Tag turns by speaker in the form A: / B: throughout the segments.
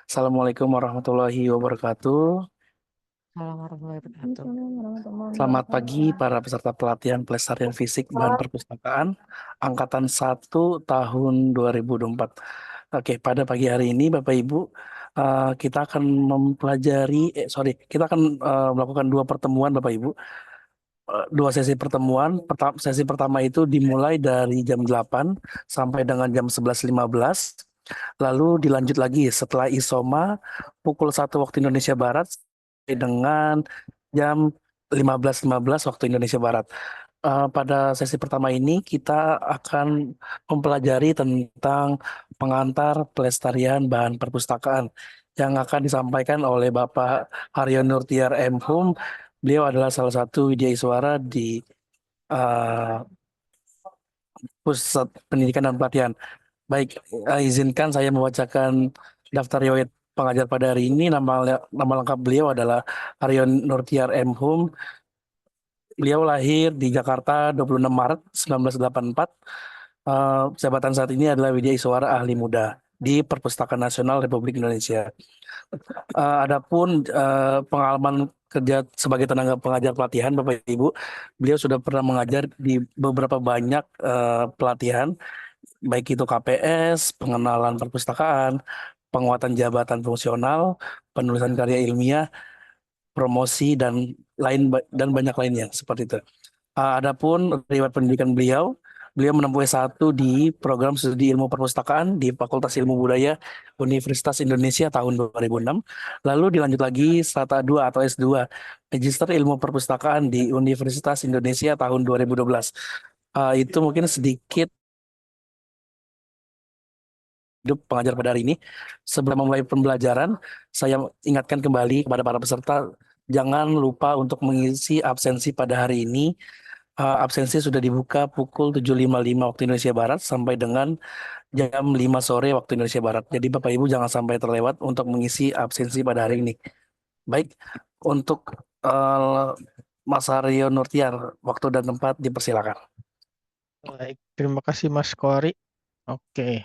A: Assalamualaikum warahmatullahi wabarakatuh.
B: Assalamualaikum warahmatullahi
A: Selamat pagi
B: wabarakatuh.
A: para peserta pelatihan pelestarian fisik bahan perpustakaan Angkatan 1 tahun 2024. Oke, pada pagi hari ini Bapak Ibu, kita akan kita akan melakukan dua pertemuan Bapak Ibu. Dua sesi pertemuan. Sesi pertama itu dimulai dari jam 8 sampai dengan jam 11.15. Lalu dilanjut lagi setelah ISOMA pukul 1 waktu Indonesia Barat sampai dengan jam 15.15 waktu Indonesia Barat. Pada sesi pertama ini kita akan mempelajari tentang pengantar pelestarian bahan perpustakaan yang akan disampaikan oleh Bapak Haryo Nurtiar M. Beliau adalah salah satu widyaswara di uh, Pusat Pendidikan dan Pelatihan. Baik, izinkan saya membacakan daftar riwayat pengajar pada hari ini. Nama lengkap beliau adalah Aryon Nurtiar M. Beliau lahir di Jakarta 26 Maret 1984. Jabatan saat ini adalah Widyaswara Ahli Muda di Perpustakaan Nasional Republik Indonesia. Adapun pengalaman kerja sebagai tenaga pengajar pelatihan, Bapak Ibu, beliau sudah pernah mengajar di beberapa banyak pelatihan, baik itu KPS, pengenalan perpustakaan, penguatan jabatan fungsional, penulisan karya ilmiah, promosi dan banyak lainnya seperti itu. Adapun riwayat pendidikan beliau, beliau menempuh S1 di program studi ilmu perpustakaan di Fakultas Ilmu Budaya Universitas Indonesia tahun 2006. Lalu dilanjut lagi Strata 2 atau S2, Magister Ilmu Perpustakaan di Universitas Indonesia tahun 2012. Itu mungkin sedikit hidup pengajar pada hari ini. Sebelum memulai pembelajaran, saya ingatkan kembali kepada para peserta, jangan lupa untuk mengisi absensi pada hari ini. Absensi sudah dibuka pukul 7.55 waktu Indonesia Barat sampai dengan jam 5 sore waktu Indonesia Barat. Jadi Bapak Ibu jangan sampai terlewat untuk mengisi absensi pada hari ini. Baik, untuk uh, Mas Haryo Nurtiar, waktu dan tempat dipersilakan.
B: Baik, terima kasih Mas Kori. Oke,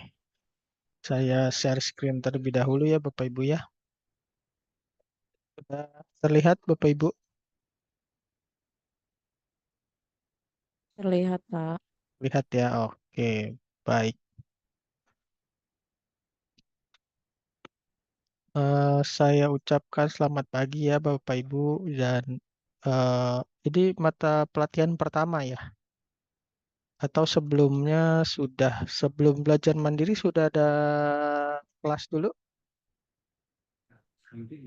B: saya share screen terlebih dahulu ya Bapak Ibu ya. Sudah terlihat Bapak Ibu?
C: Terlihat, Pak.
B: Lihat ya. Oke, baik. Saya ucapkan selamat pagi ya Bapak Ibu dan eh, ini mata pelatihan pertama ya. Atau sebelum belajar mandiri sudah ada kelas dulu?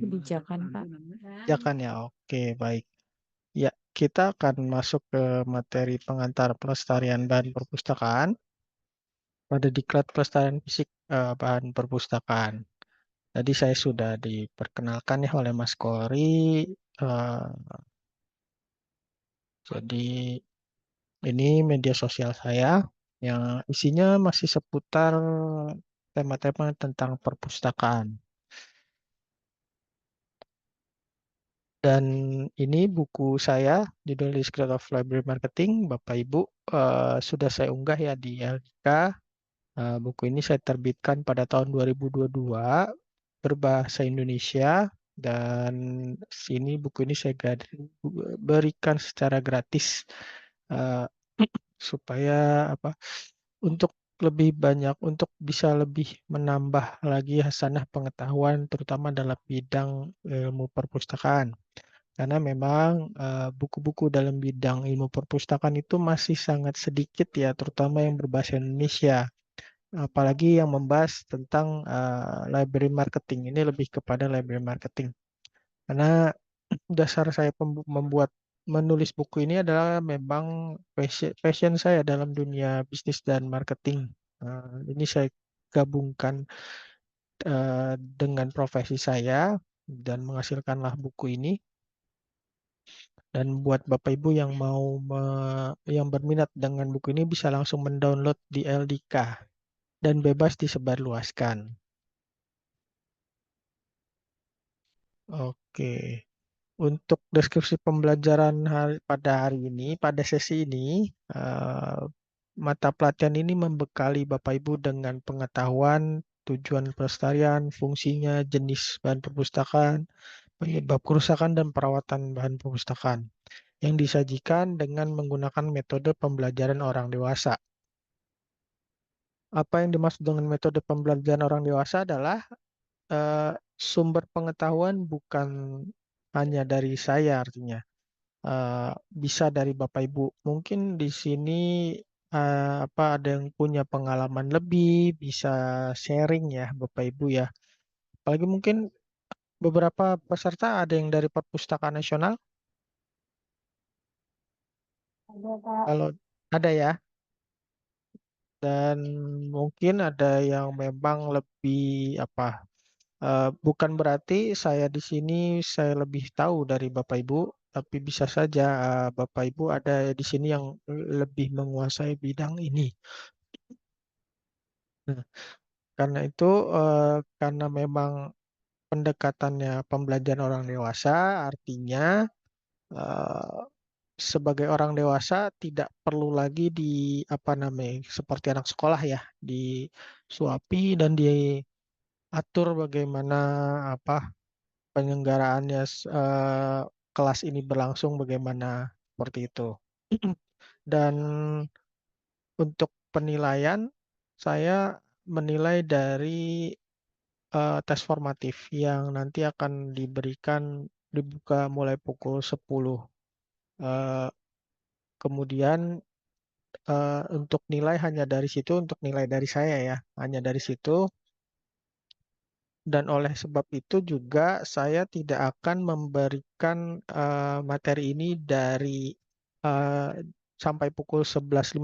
C: Kebijakan, Pak.
B: Ya kan ya. Oke, baik. Ya, kita akan masuk ke materi pengantar pelestarian bahan perpustakaan pada diklat pelestarian fisik bahan perpustakaan. Tadi saya sudah diperkenalkan ya oleh Mas Kori. eh, jadi ini media sosial saya yang isinya masih seputar tema-tema tentang perpustakaan. Dan ini buku saya, judul The Secret of Library Marketing. Bapak Ibu sudah saya unggah ya di LDK. Buku ini saya terbitkan pada tahun 2022 berbahasa Indonesia dan sini buku ini saya berikan secara gratis eh, supaya apa untuk lebih banyak untuk bisa lebih menambah lagi hasanah pengetahuan terutama dalam bidang ilmu perpustakaan. Karena memang buku-buku dalam bidang ilmu perpustakaan itu masih sangat sedikit ya, terutama yang berbahasa Indonesia. Apalagi yang membahas tentang library marketing. Ini lebih kepada library marketing. Karena dasar saya membuat menulis buku ini adalah memang passion saya dalam dunia bisnis dan marketing. Ini saya gabungkan dengan profesi saya dan menghasilkanlah buku ini. Dan buat Bapak Ibu yang yang berminat dengan buku ini bisa langsung mendownload di LDK dan bebas disebarluaskan. Oke. Untuk deskripsi pembelajaran pada hari ini, pada sesi ini, mata pelatihan ini membekali Bapak Ibu dengan pengetahuan tujuan pelestarian, fungsinya, jenis bahan perpustakaan, penyebab kerusakan dan perawatan bahan perpustakaan yang disajikan dengan menggunakan metode pembelajaran orang dewasa. Apa yang dimaksud dengan metode pembelajaran orang dewasa adalah sumber pengetahuan bukan hanya dari saya, artinya bisa dari Bapak Ibu. Mungkin di sini ada yang punya pengalaman lebih, bisa sharing ya Bapak Ibu ya. Apalagi mungkin beberapa peserta ada yang dari Perpustakaan Nasional.
C: Ada, Pak.
B: Kalau ada ya, dan mungkin ada yang memang lebih bukan berarti saya di sini saya lebih tahu dari Bapak Ibu, tapi bisa saja Bapak Ibu ada di sini yang lebih menguasai bidang ini. Nah, karena itu karena memang pendekatannya pembelajaran orang dewasa, artinya eh, sebagai orang dewasa tidak perlu lagi di seperti anak sekolah ya, disuapi dan diatur bagaimana apa penyelenggaraannya kelas ini berlangsung bagaimana seperti itu. Dan untuk penilaian saya menilai dari tes formatif yang nanti akan dibuka mulai pukul 10. Eh, Kemudian untuk nilai hanya dari situ, untuk nilai dari saya ya, hanya dari situ. Dan oleh sebab itu juga saya tidak akan memberikan materi ini dari eh, sampai pukul 11.15.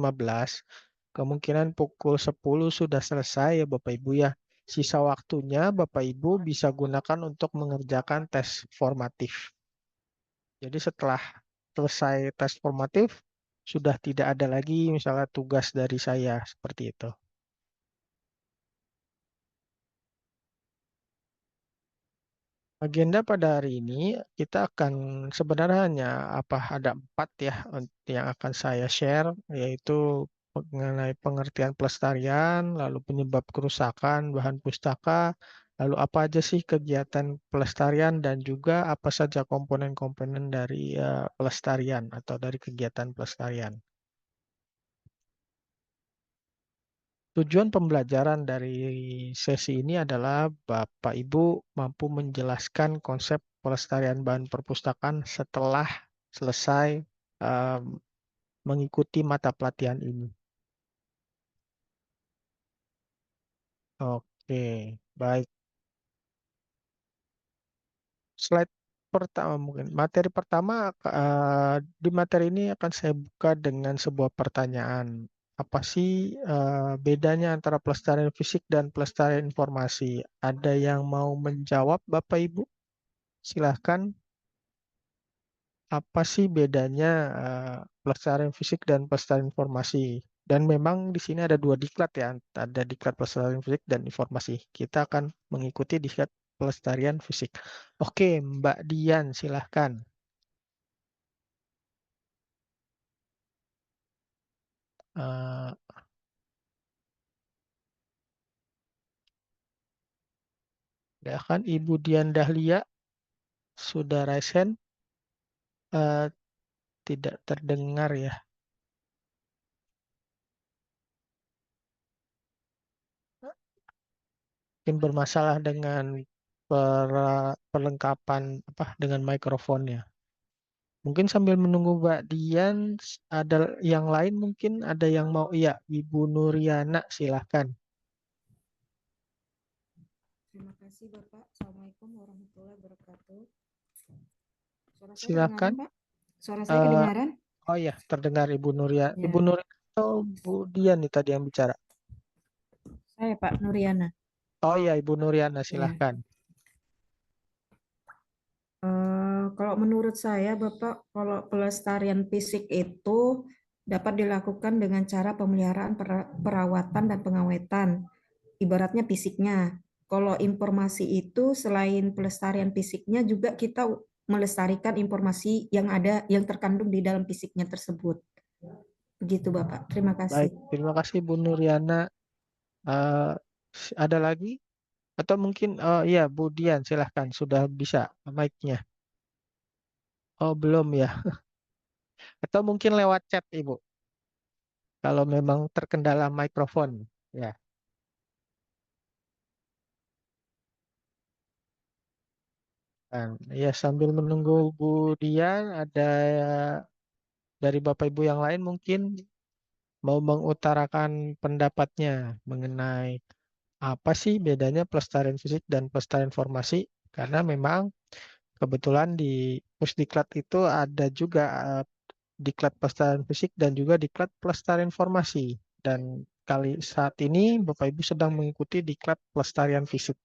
B: Kemungkinan pukul 10 sudah selesai ya Bapak Ibu ya. Sisa waktunya Bapak Ibu bisa gunakan untuk mengerjakan tes formatif. Jadi setelah selesai tes formatif, sudah tidak ada lagi misalnya tugas dari saya seperti itu. Agenda pada hari ini kita akan sebenarnya hanya ada 4 ya yang akan saya share, yaitu mengenai pengertian pelestarian, lalu penyebab kerusakan bahan pustaka, lalu apa aja sih kegiatan pelestarian dan juga apa saja komponen-komponen dari pelestarian atau dari kegiatan pelestarian. Tujuan pembelajaran dari sesi ini adalah Bapak Ibu mampu menjelaskan konsep pelestarian bahan perpustakaan setelah selesai em, mengikuti mata pelatihan ini. Oke, baik. Slide pertama mungkin. Materi pertama di materi ini akan saya buka dengan sebuah pertanyaan. Apa sih bedanya antara pelestarian fisik dan pelestarian informasi? Ada yang mau menjawab, Bapak Ibu? Silahkan. Apa sih bedanya pelestarian fisik dan pelestarian informasi? Dan memang di sini ada dua diklat ya, ada diklat pelestarian fisik dan informasi. Kita akan mengikuti diklat pelestarian fisik. Oke, Mbak Dian, silahkan. Eh, Ya kan, Ibu Dian Dahlia sudah raise hand. Eh, Tidak terdengar ya. Mungkin bermasalah dengan perlengkapan dengan mikrofonnya. Mungkin sambil menunggu Mbak Dian, ada yang lain mungkin ada yang mau, iya, Ibu Nuriana, silahkan.
C: Terima kasih Bapak. Assalamualaikum warahmatullahi wabarakatuh. Suara saya kedengaran,
B: Silahkan.
C: Pak? Suara saya
B: Eh,
C: kedengaran?
B: oh ya, terdengar Ibu Nuria. Ibu
C: Ya,
B: Nuria atau Bu Dian nih tadi yang bicara?
C: saya Pak Nuriana.
B: Oh ya, Ibu Nuriana,
C: Ya.
B: silahkan.
C: Kalau menurut saya, Bapak, kalau pelestarian fisik itu dapat dilakukan dengan cara pemeliharaan, perawatan, dan pengawetan. Ibaratnya fisiknya. Kalau informasi itu selain pelestarian fisiknya juga kita melestarikan informasi yang ada yang terkandung di dalam fisiknya tersebut. Begitu Bapak. Terima kasih.
B: Baik, terima kasih Bu Nuriana. Eh, Ada lagi? Atau mungkin, iya Bu Dian silahkan, sudah bisa mic-nya. Oh belum ya. Atau mungkin lewat chat Ibu, kalau memang terkendala mikrofon. Ya, kan. Ya sambil menunggu Bu Dian, ada dari Bapak Ibu yang lain mungkin mau mengutarakan pendapatnya mengenai apa sih bedanya pelestarian fisik dan pelestarian informasi? Karena memang kebetulan di Pusdiklat itu ada juga Diklat Pelestarian Fisik dan juga Diklat Pelestarian Informasi. Dan saat ini Bapak Ibu sedang mengikuti Diklat Pelestarian Fisik.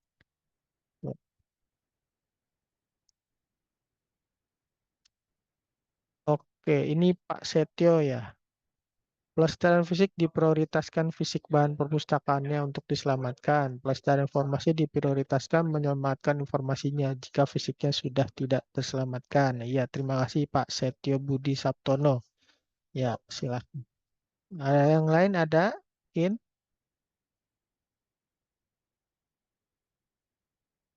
B: Oke, ini Pak Setio ya. Pelestarian fisik diprioritaskan fisik bahan perpustakaannya untuk diselamatkan. Pelestarian informasi diprioritaskan menyelamatkan informasinya jika fisiknya sudah tidak terselamatkan. Iya, terima kasih Pak Setio Budi Saptono. Ya, silakan. Ada yang lain ada? Mungkin?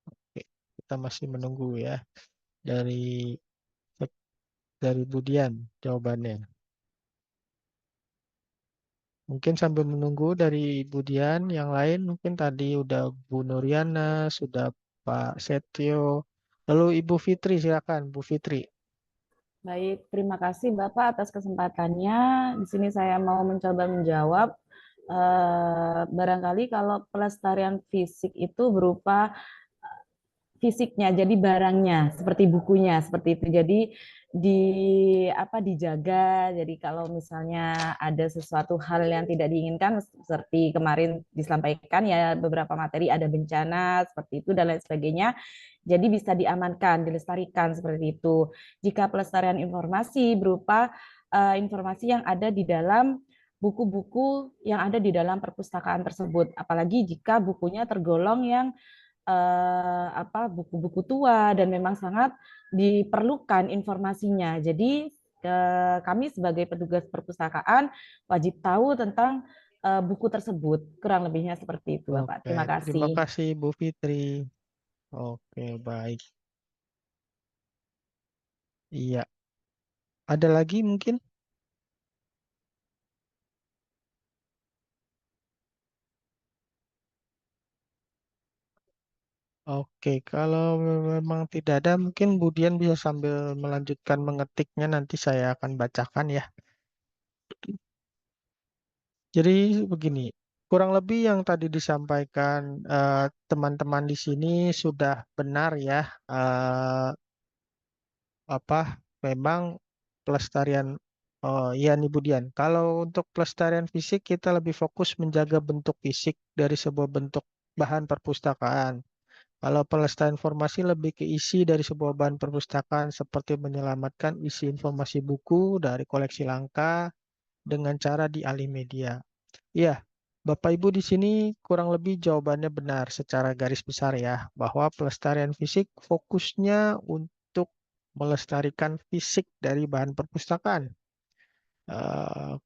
B: Oke, kita masih menunggu ya dari Budian jawabannya. Mungkin sambil menunggu dari Budian, yang lain mungkin tadi udah Bu Nuriana, sudah Pak Setio, lalu Ibu Fitri silakan Bu Fitri.
D: Baik, terima kasih Bapak atas kesempatannya. Di sini saya mau mencoba menjawab. Barangkali kalau pelestarian fisik itu berupa fisiknya, jadi barangnya, seperti bukunya, seperti itu. Jadi di apa dijaga. Jadi kalau misalnya ada sesuatu hal yang tidak diinginkan, seperti kemarin disampaikan ya beberapa materi ada bencana seperti itu dan lain sebagainya. Jadi bisa diamankan, dilestarikan seperti itu. Jika pelestarian informasi berupa informasi yang ada di dalam buku-buku yang ada di dalam perpustakaan tersebut, apalagi jika bukunya tergolong yang buku-buku tua dan memang sangat diperlukan informasinya. Jadi kami sebagai petugas perpustakaan wajib tahu tentang buku tersebut. Kurang lebihnya seperti itu, Bapak.
B: Oke,
D: Terima
B: terima
D: kasih.
B: kasih Bu Fitri. Oke, baik. Iya, ada lagi mungkin? Oke, kalau memang tidak ada, mungkin Budian bisa sambil melanjutkan mengetiknya, nanti saya akan bacakan ya. Jadi begini, kurang lebih yang tadi disampaikan teman-teman di sini sudah benar ya. eh, Memang pelestarian, oh iya nih Budian. Kalau untuk pelestarian fisik kita lebih fokus menjaga bentuk fisik dari sebuah bentuk bahan perpustakaan. Kalau pelestarian informasi lebih ke isi dari sebuah bahan perpustakaan seperti menyelamatkan isi informasi buku dari koleksi langka dengan cara dialih media. Iya, Bapak Ibu di sini kurang lebih jawabannya benar secara garis besar ya, bahwa pelestarian fisik fokusnya untuk melestarikan fisik dari bahan perpustakaan.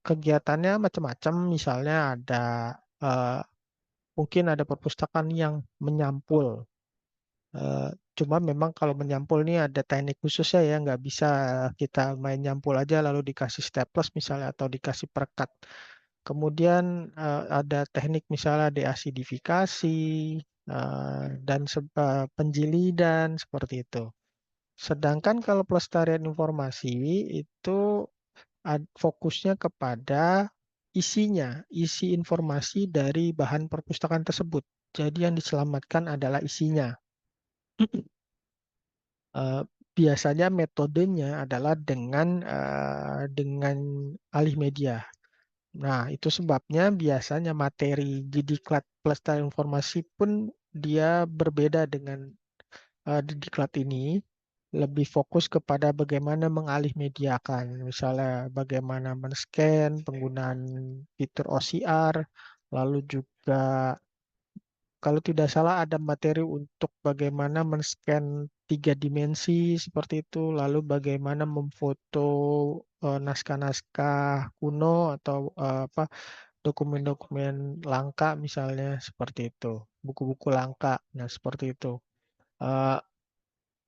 B: Kegiatannya macam-macam, misalnya ada eh, mungkin ada perpustakaan yang menyampul. Eh, Cuma memang kalau menyampul ini ada teknik khususnya ya, nggak bisa kita main nyampul aja lalu dikasih staples misalnya atau dikasih perekat. Kemudian ada teknik misalnya deasidifikasi dan penjilidan seperti itu. Sedangkan kalau pelestarian informasi itu fokusnya kepada isinya, isi informasi dari bahan perpustakaan tersebut. Jadi yang diselamatkan adalah isinya. Eh, Biasanya metodenya adalah dengan alih media. Nah, itu sebabnya biasanya materi di diklat pelestarian informasi pun dia berbeda dengan di diklat ini, lebih fokus kepada bagaimana mengalih mediakan, misalnya bagaimana men-scan, penggunaan fitur OCR, lalu juga kalau tidak salah ada materi untuk bagaimana men-scan 3 dimensi seperti itu, lalu bagaimana memfoto naskah-naskah kuno atau dokumen-dokumen langka misalnya seperti itu, buku-buku langka. Nah, seperti itu. Eh,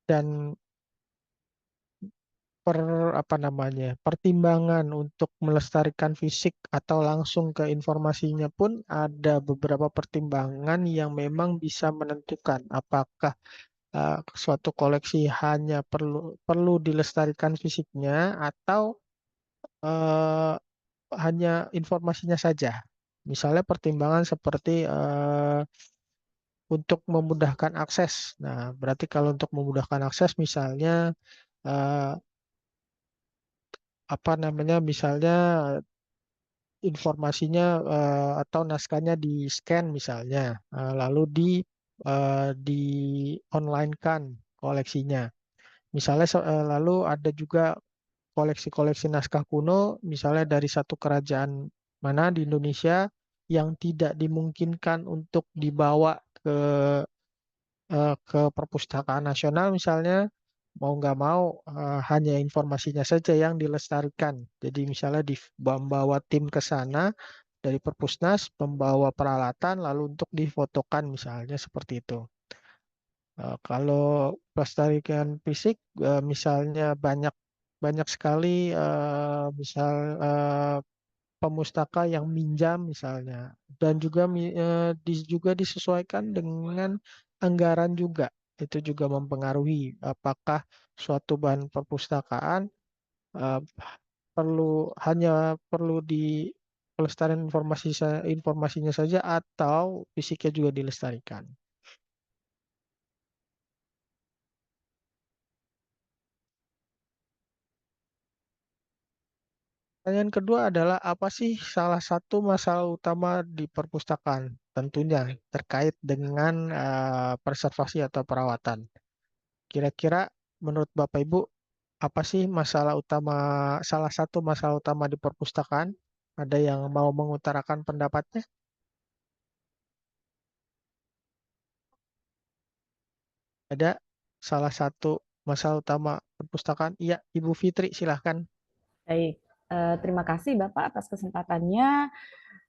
B: dan apa namanya, pertimbangan untuk melestarikan fisik atau langsung ke informasinya pun ada beberapa pertimbangan yang memang bisa menentukan apakah suatu koleksi hanya perlu perlu dilestarikan fisiknya atau eh, hanya informasinya saja. Misalnya pertimbangan seperti untuk memudahkan akses. Nah, berarti kalau untuk memudahkan akses misalnya eh, apa namanya, misalnya informasinya atau naskahnya di scan misalnya, lalu di online kan koleksinya. Misalnya lalu ada juga koleksi-koleksi naskah kuno, misalnya dari satu kerajaan mana di Indonesia yang tidak dimungkinkan untuk dibawa ke ke perpustakaan nasional misalnya, mau nggak mau hanya informasinya saja yang dilestarikan. Jadi misalnya membawa tim ke sana dari Perpusnas, membawa peralatan lalu untuk difotokan misalnya seperti itu. Kalau pelestarian fisik, misalnya banyak banyak sekali misal eh, pemustaka yang minjam misalnya, dan juga juga disesuaikan dengan anggaran juga. Itu juga mempengaruhi apakah suatu bahan perpustakaan eh, hanya perlu di pelestarian informasinya saja atau fisiknya juga dilestarikan. Pertanyaan kedua adalah apa sih salah satu masalah utama di perpustakaan? Tentunya terkait dengan preservasi atau perawatan. Kira-kira menurut Bapak Ibu, apa sih salah satu masalah utama di perpustakaan? Ada yang mau mengutarakan pendapatnya? Ada salah satu masalah utama perpustakaan? Iya, Ibu Fitri, silahkan.
D: Baik, terima kasih Bapak atas kesempatannya.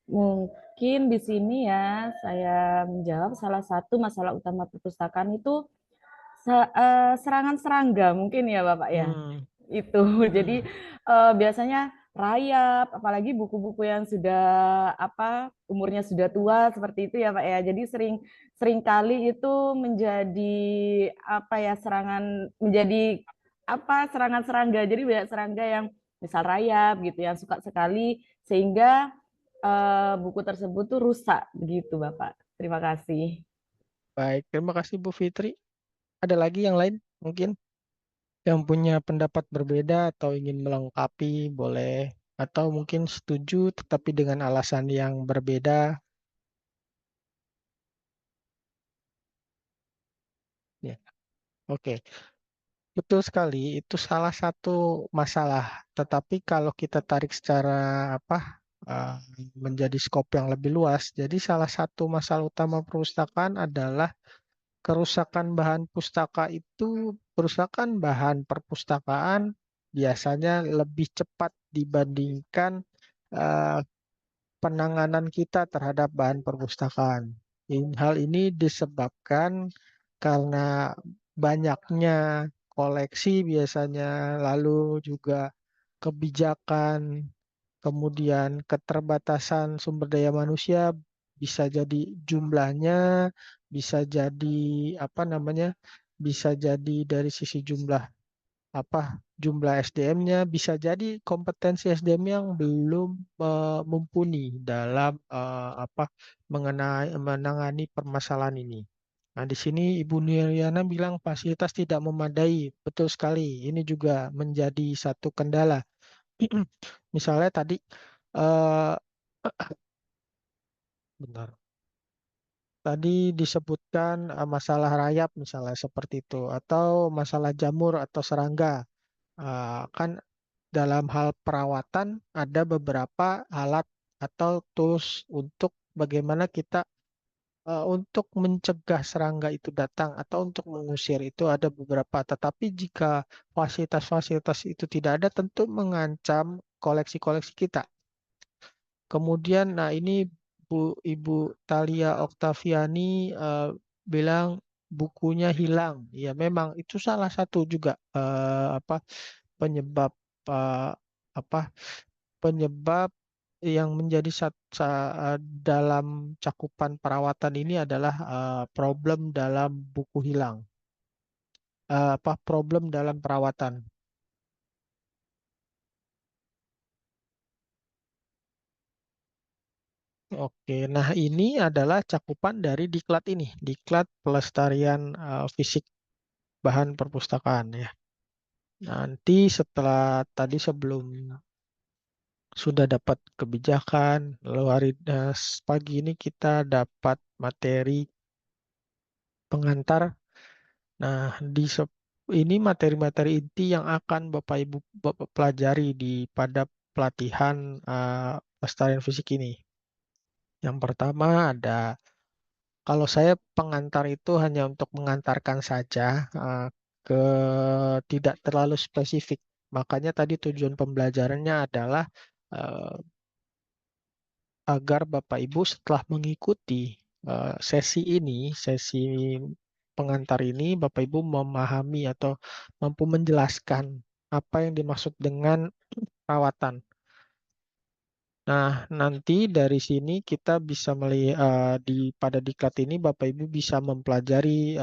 D: Mungkin di sini ya saya menjawab salah satu masalah utama perpustakaan itu serangan serangga mungkin ya Bapak ya.
B: Hmm,
D: Itu. Jadi biasanya rayap, apalagi buku-buku yang sudah umurnya sudah tua seperti itu ya Pak ya. Jadi sering kali itu menjadi serangan serangga. Jadi banyak serangga yang misal rayap gitu yang suka sekali sehingga buku tersebut tuh rusak begitu Bapak. Terima kasih.
B: baik, terima kasih Bu Fitri. Ada lagi yang lain mungkin yang punya pendapat berbeda atau ingin melengkapi boleh, atau mungkin setuju tetapi dengan alasan yang berbeda. Ya, oke. Betul sekali, itu salah satu masalah. Tetapi kalau kita tarik secara apa eh, menjadi skop yang lebih luas, jadi salah satu masalah utama perpustakaan adalah kerusakan bahan pustaka itu, kerusakan bahan perpustakaan biasanya lebih cepat dibandingkan eh, penanganan kita terhadap bahan perpustakaan. Hal ini disebabkan karena banyaknya koleksi biasanya, lalu juga kebijakan, kemudian keterbatasan sumber daya manusia, bisa jadi jumlahnya, bisa jadi apa namanya, bisa jadi dari sisi apa jumlah SDM-nya, bisa jadi kompetensi SDM yang belum mumpuni dalam menangani permasalahan ini. Nah, di sini Ibu Niriana bilang fasilitas tidak memadai. Betul sekali. Ini juga menjadi satu kendala. Misalnya tadi eh benar. Tadi disebutkan masalah rayap misalnya seperti itu, atau masalah jamur atau serangga. Kan dalam hal perawatan ada beberapa alat atau tools untuk bagaimana kita untuk mencegah serangga itu datang atau untuk mengusir itu ada beberapa. Tetapi jika fasilitas-fasilitas itu tidak ada, tentu mengancam koleksi-koleksi kita. Kemudian, nah ini Ibu Thalia Oktaviani bilang bukunya hilang. Ya, memang itu salah satu juga penyebab eh, apa penyebab yang menjadi dalam cakupan perawatan ini adalah problem dalam buku hilang. Problem dalam perawatan. Oke, nah ini adalah cakupan dari diklat ini, diklat pelestarian fisik bahan perpustakaan ya. Nanti setelah tadi sebelum sudah dapat kebijakan, lalu pagi ini kita dapat materi pengantar. Nah, ini materi-materi inti yang akan Bapak Ibu pelajari pada pelatihan pelestarian fisik ini. Yang pertama ada, kalau saya pengantar itu hanya untuk mengantarkan saja, ke tidak terlalu spesifik. Makanya tadi tujuan pembelajarannya adalah eh, agar Bapak Ibu setelah mengikuti sesi pengantar ini, Bapak Ibu memahami atau mampu menjelaskan apa yang dimaksud dengan perawatan. Nah, nanti dari sini kita bisa melihat pada diklat ini Bapak Ibu bisa mempelajari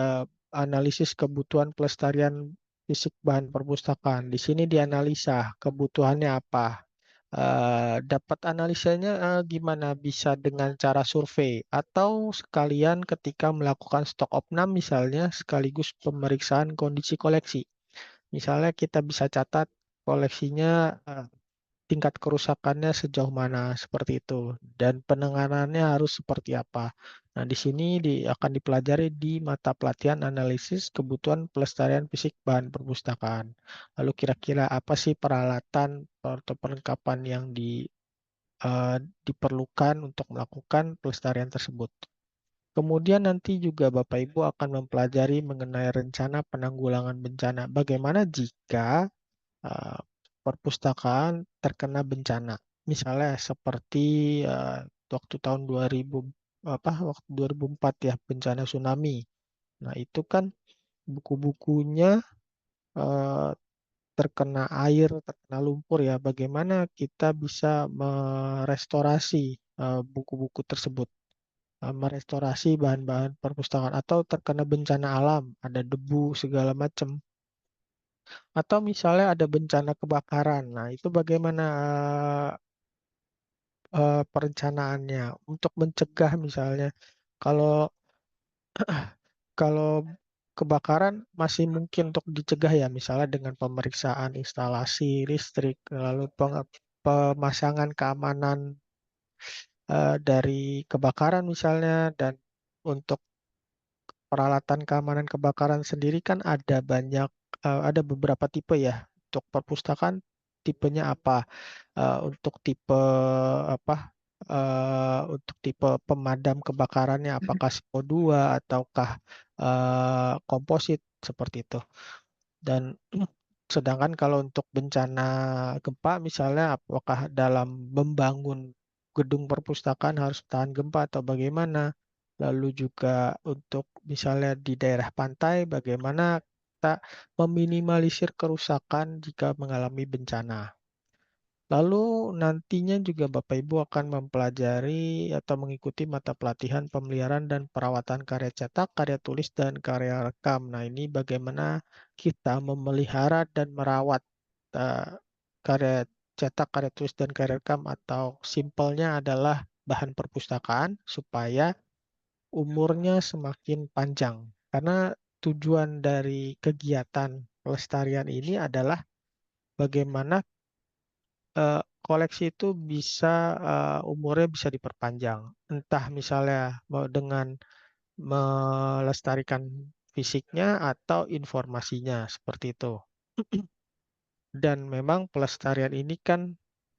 B: analisis kebutuhan pelestarian fisik bahan perpustakaan. Di sini dianalisa kebutuhannya apa. Dapat analisanya gimana? Bisa dengan cara survei atau sekalian ketika melakukan stok opnam misalnya sekaligus pemeriksaan kondisi koleksi. Misalnya kita bisa catat koleksinya tingkat kerusakannya sejauh mana seperti itu dan penanganannya harus seperti apa. Nah, di sini akan dipelajari di mata pelatihan analisis kebutuhan pelestarian fisik bahan perpustakaan. Lalu kira-kira apa sih peralatan atau perlengkapan yang diperlukan untuk melakukan pelestarian tersebut. Kemudian nanti juga Bapak Ibu akan mempelajari mengenai rencana penanggulangan bencana. Bagaimana jika uh, perpustakaan terkena bencana. Misalnya seperti waktu tahun 2004 ya bencana tsunami. Nah, itu kan buku-bukunya uh, terkena air, terkena lumpur ya. Bagaimana kita bisa merestorasi buku-buku tersebut, merestorasi bahan-bahan perpustakaan atau terkena bencana alam, ada debu segala macam. Atau misalnya ada bencana kebakaran. Nah, itu bagaimana perencanaannya untuk mencegah misalnya kalau kalau kebakaran masih mungkin untuk dicegah ya misalnya dengan pemeriksaan instalasi listrik lalu pemasangan keamanan dari kebakaran misalnya dan untuk peralatan keamanan kebakaran sendiri kan ada beberapa tipe ya. Untuk perpustakaan tipenya apa? Untuk tipe apa? Untuk tipe pemadam kebakarannya apakah CO2 ataukah komposit seperti itu. Dan sedangkan kalau untuk bencana gempa misalnya apakah dalam membangun gedung perpustakaan harus tahan gempa atau bagaimana. Lalu juga untuk misalnya di daerah pantai bagaimana kita meminimalisir kerusakan jika mengalami bencana. Lalu nantinya juga Bapak Ibu akan mempelajari atau mengikuti mata pelatihan pemeliharaan dan perawatan karya cetak, karya tulis, dan karya rekam. Nah, ini bagaimana kita memelihara dan merawat karya cetak, karya tulis, dan karya rekam atau simpelnya adalah bahan perpustakaan supaya umurnya semakin panjang. Karena tujuan dari kegiatan pelestarian ini adalah bagaimana koleksi itu bisa umurnya bisa diperpanjang. Entah misalnya dengan melestarikan fisiknya atau informasinya seperti itu. Dan memang pelestarian ini kan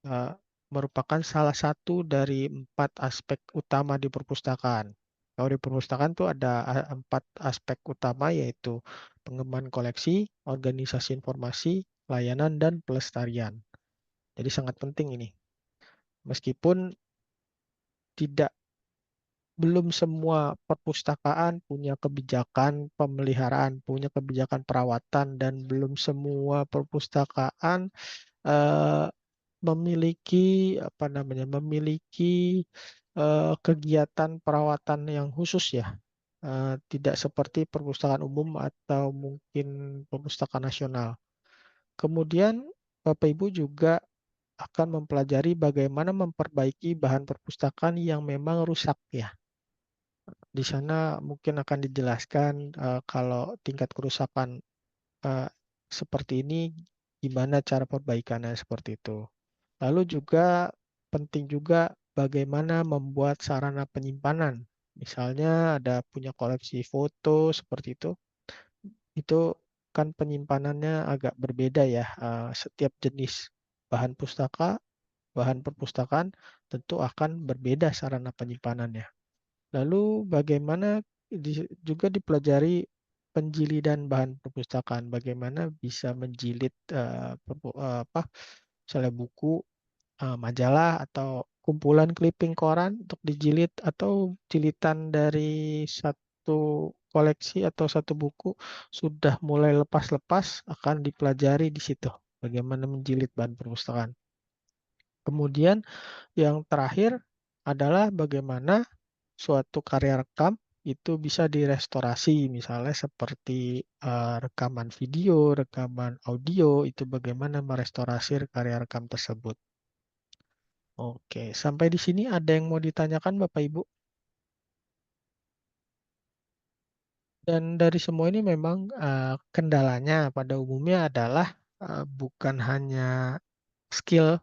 B: uh, merupakan salah satu dari 4 aspek utama di perpustakaan. Kalau di perpustakaan tuh ada 4 aspek utama yaitu pengembangan koleksi, organisasi informasi, layanan, dan pelestarian. Jadi sangat penting ini. Meskipun tidak belum semua perpustakaan punya kebijakan pemeliharaan, punya kebijakan perawatan, dan belum semua perpustakaan eh, memiliki apa namanya, memiliki kegiatan perawatan yang khusus ya. Tidak seperti perpustakaan umum atau mungkin perpustakaan nasional. Kemudian Bapak Ibu juga akan mempelajari bagaimana memperbaiki bahan perpustakaan yang memang rusak ya. Di sana mungkin akan dijelaskan kalau tingkat kerusakan eh, seperti ini, gimana cara perbaikannya seperti itu. Lalu juga penting juga bagaimana membuat sarana penyimpanan. Misalnya ada punya koleksi foto seperti itu kan penyimpanannya agak berbeda ya. Setiap jenis bahan pustaka, bahan perpustakaan tentu akan berbeda sarana penyimpanannya. Lalu bagaimana juga dipelajari penjilidan bahan perpustakaan, bagaimana bisa menjilid misalnya buku, majalah atau kumpulan clipping koran untuk dijilid, atau jilitan dari satu koleksi atau satu buku sudah mulai lepas-lepas, akan dipelajari di situ bagaimana menjilid bahan perpustakaan. Kemudian yang terakhir adalah bagaimana suatu karya rekam itu bisa direstorasi, misalnya seperti rekaman video, rekaman audio, itu bagaimana merestorasi karya rekam tersebut. Oke, sampai di sini ada yang mau ditanyakan Bapak Ibu? Dan dari semua ini memang kendalanya pada umumnya adalah bukan hanya skill,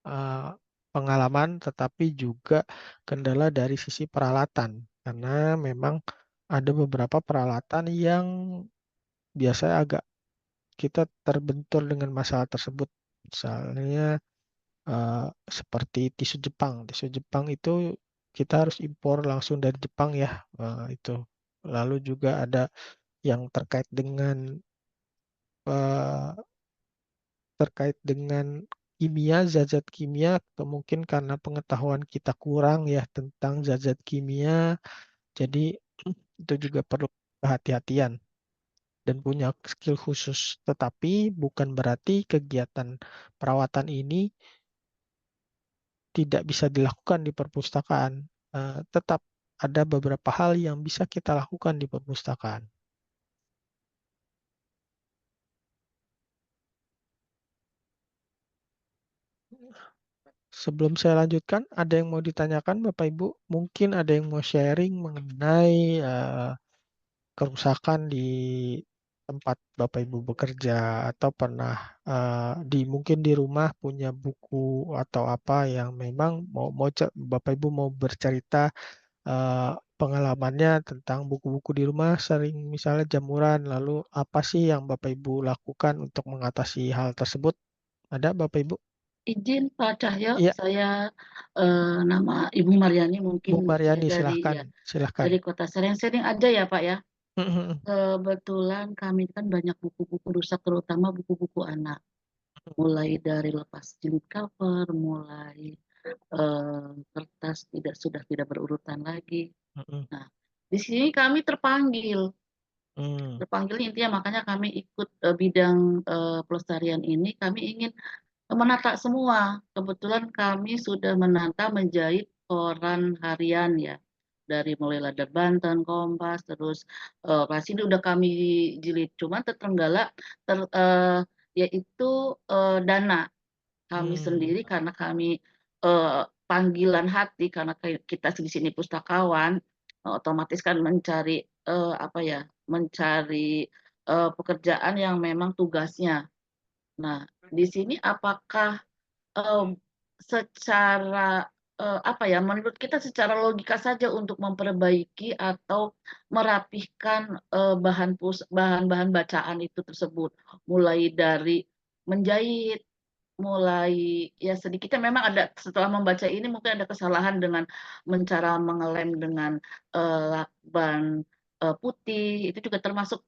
B: eh, pengalaman, tetapi juga kendala dari sisi peralatan. Karena memang ada beberapa peralatan yang biasanya agak kita terbentur dengan masalah tersebut. Misalnya seperti tisu Jepang. Tisu Jepang itu kita harus impor langsung dari Jepang ya, itu. Lalu juga ada yang eh, terkait dengan kimia, zat-zat kimia, atau mungkin karena pengetahuan kita kurang ya tentang zat-zat kimia, jadi itu juga perlu kehati-hatian dan punya skill khusus. Tetapi bukan berarti kegiatan perawatan ini tidak bisa dilakukan di perpustakaan. Tetap ada beberapa hal yang bisa kita lakukan di perpustakaan. Sebelum saya lanjutkan, ada yang mau ditanyakan Bapak Ibu? Mungkin ada yang mau sharing mengenai kerusakan di tempat Bapak Ibu bekerja, atau pernah mungkin di rumah punya buku atau apa yang memang Bapak Ibu mau bercerita pengalamannya tentang buku-buku di rumah sering misalnya jamuran, lalu apa sih yang Bapak Ibu lakukan untuk mengatasi hal tersebut? Ada Bapak Ibu?
E: Izin Pak Cahyo,
B: Iya,
E: saya nama Ibu Mariani, mungkin
B: Bu
E: saya
B: Mariani,
E: dari
B: silahkan,
E: ya
B: silahkan.
E: dari Kota Sering-Sering aja ya Pak ya. Kebetulan kami kan banyak buku-buku rusak, terutama buku-buku anak. Mulai dari lepas jilid cover, mulai kertas sudah tidak berurutan lagi. Nah, di sini kami terpanggil. Terpanggil intinya makanya kami ikut bidang pelestarian ini. Kami ingin menata semua. Kebetulan kami sudah menata menjahit koran harian ya. Dari mulai Ladar Banten, Kompas, terus pas ini udah kami jilid. Cuman terkendala yaitu dana kami sendiri, karena kami panggilan hati, karena kita di sini pustakawan, otomatis kan mencari apa ya, mencari pekerjaan yang memang tugasnya. Nah, di sini apakah em, secara apa ya, menurut kita secara logika saja untuk memperbaiki atau merapihkan bahan-bahan bacaan itu tersebut, mulai dari menjahit, mulai ya sedikitnya memang ada, setelah membaca ini mungkin ada kesalahan dengan mencara mengelem dengan lakban putih, itu juga termasuk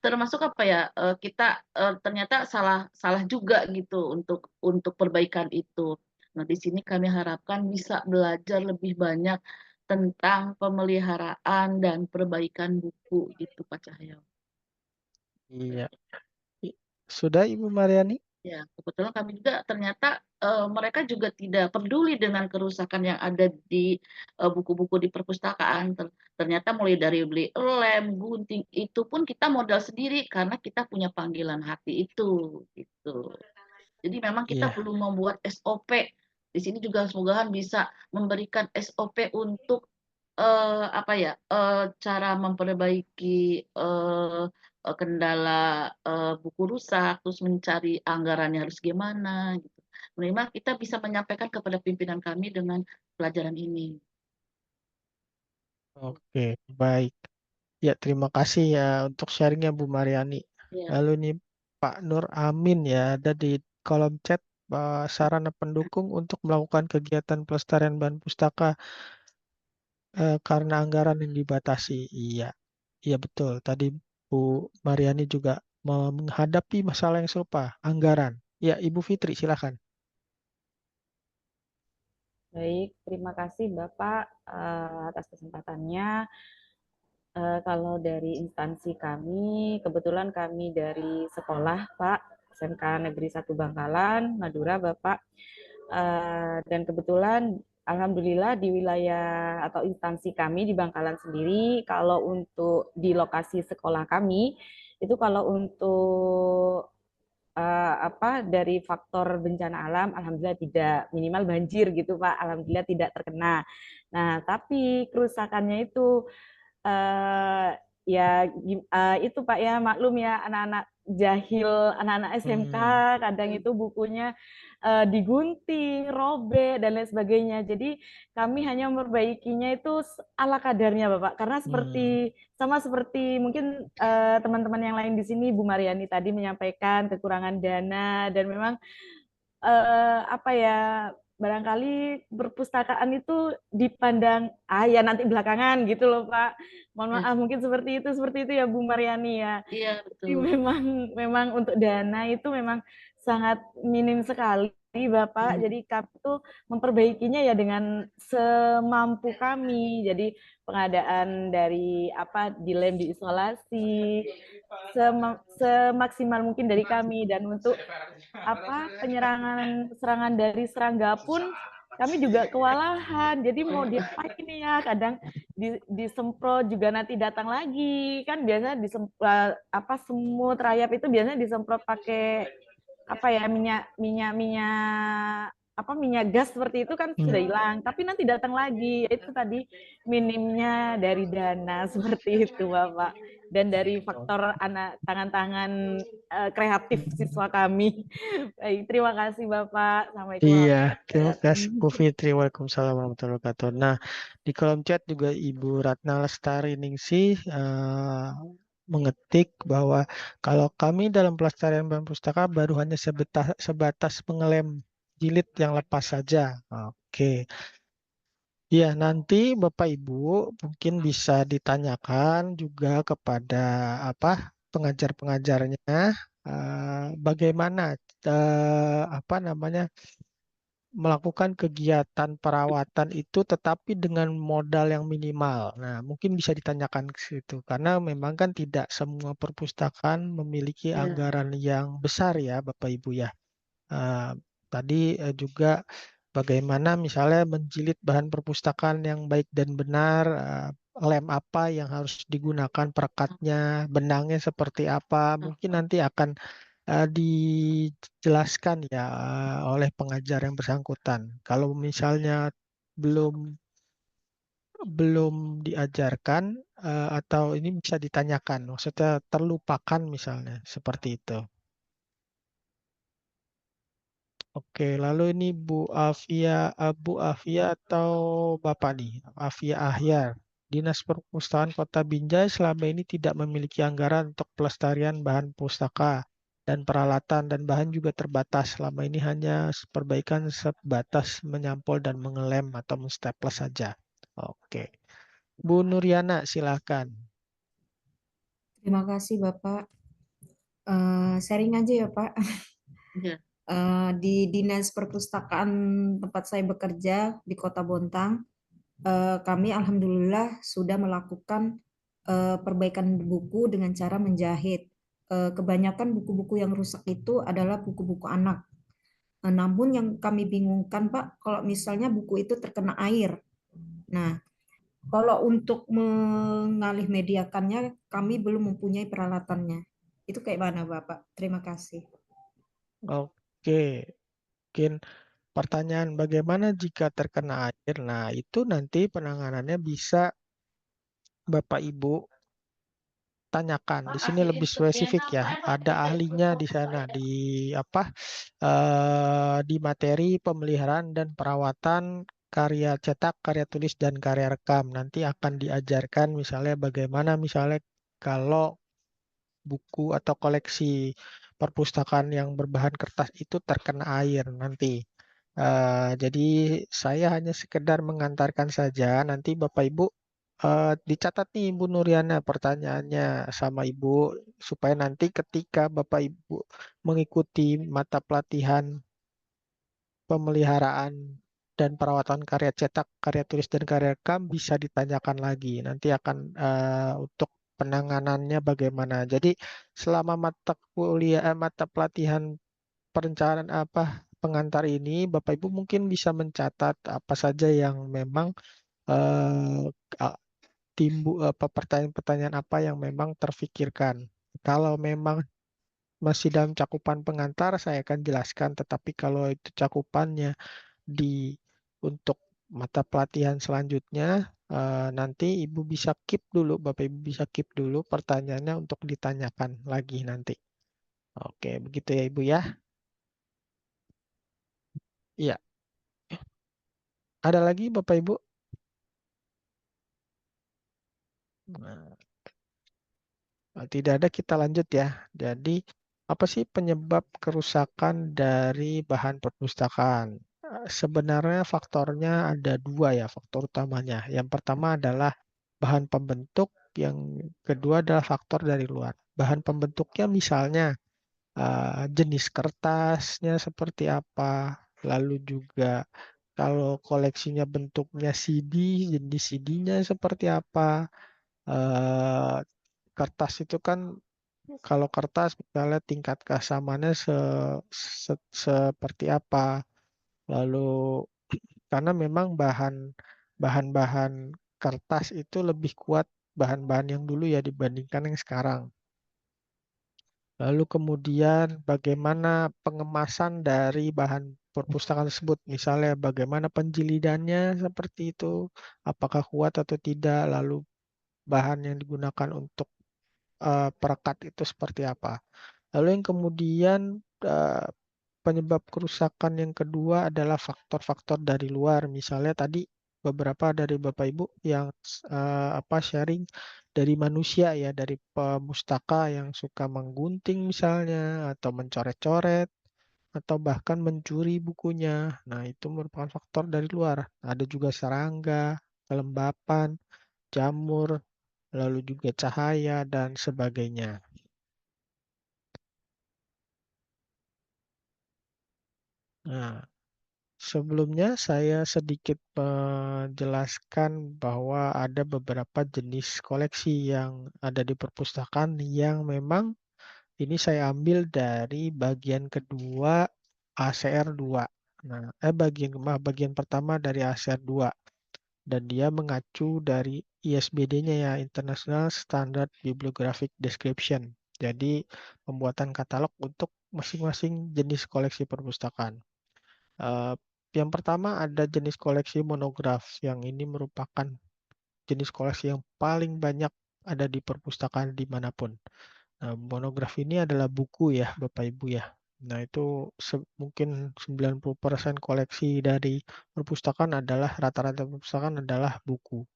E: termasuk apa ya, kita ternyata salah salah juga gitu untuk perbaikan itu. Nah, di sini kami harapkan bisa belajar lebih banyak tentang pemeliharaan dan perbaikan buku gitu Pak Cahyo.
B: Iya. Sudah Ibu Mariani?
E: Ya, kebetulan kami juga ternyata mereka juga tidak peduli dengan kerusakan yang ada di buku-buku di perpustakaan. Ternyata mulai dari beli lem, gunting, itu pun kita modal sendiri karena kita punya panggilan hati itu, gitu. Jadi memang kita
B: Iya.
E: perlu membuat SOP. Di sini juga semoga bisa memberikan SOP untuk cara memperbaiki kendala buku rusak, terus mencari anggarannya harus gimana gitu. Memang kita bisa menyampaikan kepada pimpinan kami dengan pelajaran ini.
B: Oke, baik. Ya, terima kasih ya untuk sharingnya Bu Mariani.
E: Ya,
B: Lalu nih Pak Nur Amin ya, ada di kolom chat sarana pendukung untuk melakukan kegiatan pelestarian bahan pustaka karena anggaran yang dibatasi. Iya, iya betul. Tadi Bu Mariani juga menghadapi masalah yang serupa, anggaran. Ya, Ibu Fitri, silakan.
D: Baik, terima kasih Bapak atas kesempatannya. Kalau dari instansi kami, kebetulan kami dari sekolah Pak, SMK Negeri 1 Bangkalan, Madura Bapak. Dan kebetulan Alhamdulillah di wilayah atau instansi kami di Bangkalan sendiri, kalau untuk di lokasi sekolah kami, itu kalau untuk dari faktor bencana alam, alhamdulillah tidak, minimal banjir gitu Pak, alhamdulillah tidak terkena. Nah, tapi kerusakannya itu ya itu Pak ya, maklum ya anak-anak jahil, anak-anak SMK kadang itu bukunya digunting, robek dan lain sebagainya. Jadi kami hanya memperbaikinya itu ala kadarnya Bapak, karena sama seperti mungkin teman-teman yang lain di sini, Bu Mariani tadi menyampaikan kekurangan dana dan memang barangkali perpustakaan itu dipandang ya nanti belakangan gitu loh Pak. Mohon maaf mungkin seperti itu ya Bu Mariani ya.
E: iya
D: Jadi
E: betul.
D: memang untuk dana itu memang sangat minim sekali Bapak. Jadi kami tuh memperbaikinya ya dengan semampu kami. Jadi pengadaan dari dilem, diisolasi semaksimal mungkin dari kami, dan untuk serangan dari serangga pun kami juga kewalahan. Jadi mau diapain ini ya, kadang disemprot juga nanti datang lagi. Kan biasanya disemprot semut, rayap itu biasanya disemprot pakai minyak gas seperti itu kan sudah hilang, tapi nanti datang lagi. Itu tadi minimnya dari dana seperti itu Bapak, dan dari faktor tangan-tangan kreatif siswa kami. Baik, terima kasih Bapak. Assalamualaikum
B: Iya,
D: warahmatullahi
B: terima kasih Bu
D: wabarakatuh.
B: Fitri. Waalaikumsalam warahmatullahi wabarakatuh. Nah, di kolom chat juga Ibu Ratna Lestari Ningsih mengetik bahwa kalau kami dalam pelestarian bahan pustaka baru hanya sebatas mengelem jilid yang lepas saja. Oke. Ya, nanti Bapak Ibu mungkin bisa ditanyakan juga kepada pengajar-pengajarnya bagaimana melakukan kegiatan perawatan itu tetapi dengan modal yang minimal. Nah, mungkin bisa ditanyakan ke situ karena memang kan tidak semua perpustakaan memiliki
E: Ya.
B: anggaran yang besar ya, Bapak Ibu ya. Tadi juga bagaimana misalnya menjilid bahan perpustakaan yang baik dan benar, lem apa yang harus digunakan, perekatnya, benangnya seperti apa, mungkin nanti akan dijelaskan ya oleh pengajar yang bersangkutan. Kalau misalnya belum belum diajarkan atau ini bisa ditanyakan, maksudnya terlupakan misalnya seperti itu. Oke, lalu ini Bu Afia atau Bapak nih, Afia Ahyar. Dinas Perpustakaan Kota Binjai selama ini tidak memiliki anggaran untuk pelestarian bahan pustaka dan peralatan, dan bahan juga terbatas. Selama ini hanya perbaikan sebatas menyampol dan mengelem atau menstaples saja. Oke. Bu Nuriana, silakan.
C: Terima kasih Bapak. Sharing aja ya Pak.
E: Ya.
C: Di Dinas Perpustakaan tempat saya bekerja di Kota Bontang, kami alhamdulillah sudah melakukan perbaikan buku dengan cara menjahit. Kebanyakan buku-buku yang rusak itu adalah buku-buku anak. Namun yang kami bingungkan, Pak, kalau misalnya buku itu terkena air. Nah, kalau untuk mengalih mediakannya, kami belum mempunyai peralatannya. Itu kayak mana, Bapak? Terima kasih.
B: Oke, mungkin pertanyaan bagaimana jika terkena air. Nah, itu nanti penanganannya bisa Bapak Ibu tanyakan. Di sini lebih spesifik ya. Ada ahlinya di sana di apa? Di materi pemeliharaan dan perawatan karya cetak, karya tulis dan karya rekam. Nanti akan diajarkan misalnya bagaimana misalnya kalau buku atau koleksi perpustakaan yang berbahan kertas itu terkena air nanti. Jadi saya hanya sekedar mengantarkan saja. Nanti Bapak Ibu dicatat nih Ibu Nuriana pertanyaannya sama Ibu supaya nanti ketika Bapak Ibu mengikuti mata pelatihan pemeliharaan dan perawatan karya cetak, karya tulis dan karya rekam bisa ditanyakan lagi. Nanti akan untuk penanganannya bagaimana. Jadi selama mata kuliah, mata pelatihan perencanaan pengantar ini, Bapak Ibu mungkin bisa mencatat apa saja yang memang eh, timbul pertanyaan-pertanyaan apa yang memang terfikirkan. Kalau memang masih dalam cakupan pengantar, saya akan jelaskan. Tetapi kalau itu cakupannya di untuk mata pelatihan selanjutnya, nanti Ibu bisa keep dulu, Bapak Ibu bisa keep dulu pertanyaannya untuk ditanyakan lagi nanti. Oke, begitu ya Ibu ya. Iya, ada lagi Bapak Ibu? Nah, tidak ada, kita lanjut ya. Jadi, apa sih penyebab kerusakan dari bahan perpustakaan? Sebenarnya faktornya ada dua ya, faktor utamanya. Yang pertama adalah bahan pembentuk, yang kedua adalah faktor dari luar. Bahan pembentuknya misalnya jenis kertasnya seperti apa, lalu juga kalau koleksinya bentuknya CD, jenis CD-nya seperti apa. Eh, Kertas itu kan kalau kertas misalnya tingkat keasamannya seperti apa. Lalu karena memang bahan-bahan kertas itu lebih kuat bahan-bahan yang dulu ya dibandingkan yang sekarang. Lalu kemudian bagaimana pengemasan dari bahan perpustakaan tersebut. Misalnya bagaimana penjilidannya seperti itu, apakah kuat atau tidak. Lalu bahan yang digunakan untuk perekat itu seperti apa. Lalu yang kemudian eh, penyebab kerusakan yang kedua adalah faktor-faktor dari luar. Misalnya tadi beberapa dari Bapak Ibu yang sharing dari manusia ya, dari pemustaka yang suka menggunting misalnya atau mencoret-coret atau bahkan mencuri bukunya. Nah, itu merupakan faktor dari luar. Ada juga serangga, kelembapan, jamur, lalu juga cahaya dan sebagainya. Nah, sebelumnya saya sedikit menjelaskan bahwa ada beberapa jenis koleksi yang ada di perpustakaan yang memang ini saya ambil dari bagian kedua ACR 2. Nah, bagian pertama dari ACR 2 dan dia mengacu dari ISBD-nya ya, International Standard Bibliographic Description. Jadi pembuatan katalog untuk masing-masing jenis koleksi perpustakaan. Eh, yang pertama ada jenis koleksi monograf, yang ini merupakan jenis koleksi yang paling banyak ada di perpustakaan dimanapun. Nah, monograf ini adalah buku ya, Bapak Ibu ya. Nah, itu mungkin 90% koleksi dari perpustakaan adalah rata-rata perpustakaan adalah buku.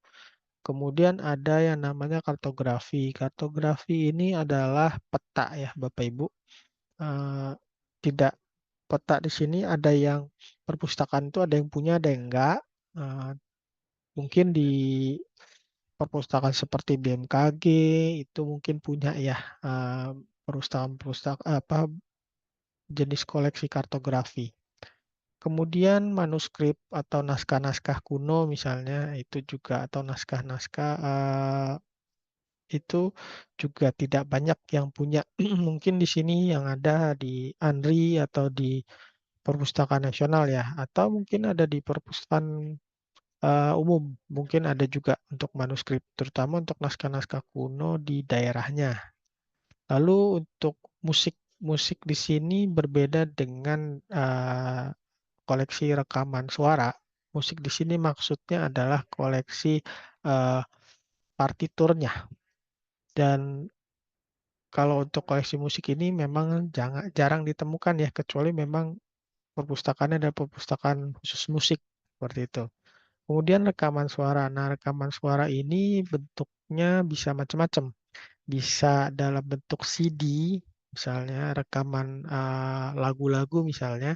B: Kemudian ada yang namanya kartografi. Kartografi ini adalah peta ya, Bapak Ibu. Eh, Tidak peta di sini ada yang perpustakaan itu ada yang punya, ada yang enggak. Eh, Mungkin di perpustakaan seperti BMKG itu mungkin punya ya perpustakaan-perpustakaan jenis koleksi kartografi. Kemudian manuskrip atau naskah-naskah kuno misalnya itu juga atau naskah-naskah itu juga tidak banyak yang punya. Mungkin di sini yang ada di ANRI atau di Perpustakaan Nasional ya, atau mungkin ada di perpustakaan umum. Mungkin ada juga untuk manuskrip, terutama untuk naskah-naskah kuno di daerahnya. Lalu untuk musik di sini berbeda dengan koleksi rekaman suara. Musik di sini maksudnya adalah koleksi partiturnya. Dan kalau untuk koleksi musik ini memang jarang ditemukan ya, kecuali memang perpustakaannya ada perpustakaan khusus musik seperti itu. Kemudian rekaman suara. Nah, rekaman suara ini bentuknya bisa macam-macam. Bisa dalam bentuk CD, misalnya rekaman lagu-lagu misalnya,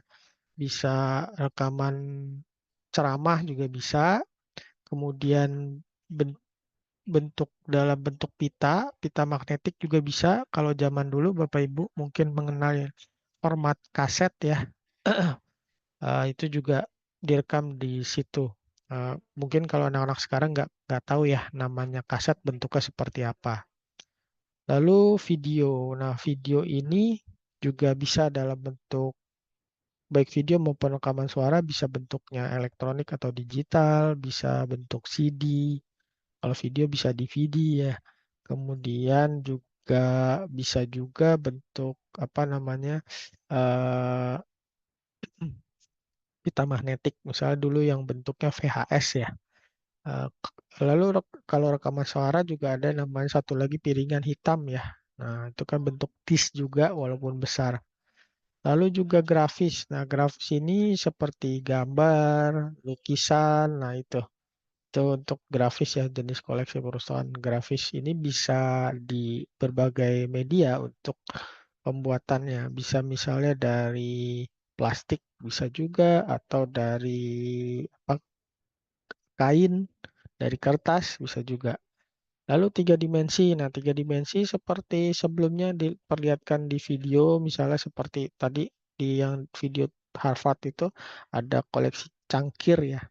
B: bisa rekaman ceramah juga bisa. Kemudian dalam bentuk pita magnetik juga bisa. Kalau zaman dulu Bapak Ibu mungkin mengenal format kaset ya. Itu juga direkam di situ. Mungkin kalau anak-anak sekarang nggak tahu ya namanya kaset bentuknya seperti apa. Lalu video. Nah, video ini juga bisa dalam bentuk baik video maupun rekaman suara, bisa bentuknya elektronik atau digital, bisa bentuk CD. Kalau video bisa DVD ya. Kemudian juga bisa juga bentuk apa namanya eh, pita magnetik. Misalnya dulu yang bentuknya VHS ya. Eh, Lalu kalau rekaman suara juga ada namanya satu lagi piringan hitam ya. Nah, itu kan bentuk disk juga walaupun besar. Lalu juga grafis. Nah, grafis ini seperti gambar, lukisan. Nah, itu untuk grafis ya, jenis koleksi perusahaan grafis ini bisa di berbagai media untuk pembuatannya. Bisa misalnya dari plastik, bisa juga, atau dari apa, kain, dari kertas, bisa juga. Lalu tiga dimensi. Nah, tiga dimensi seperti sebelumnya diperlihatkan di video, misalnya seperti tadi di yang video Harvard itu ada koleksi cangkir ya,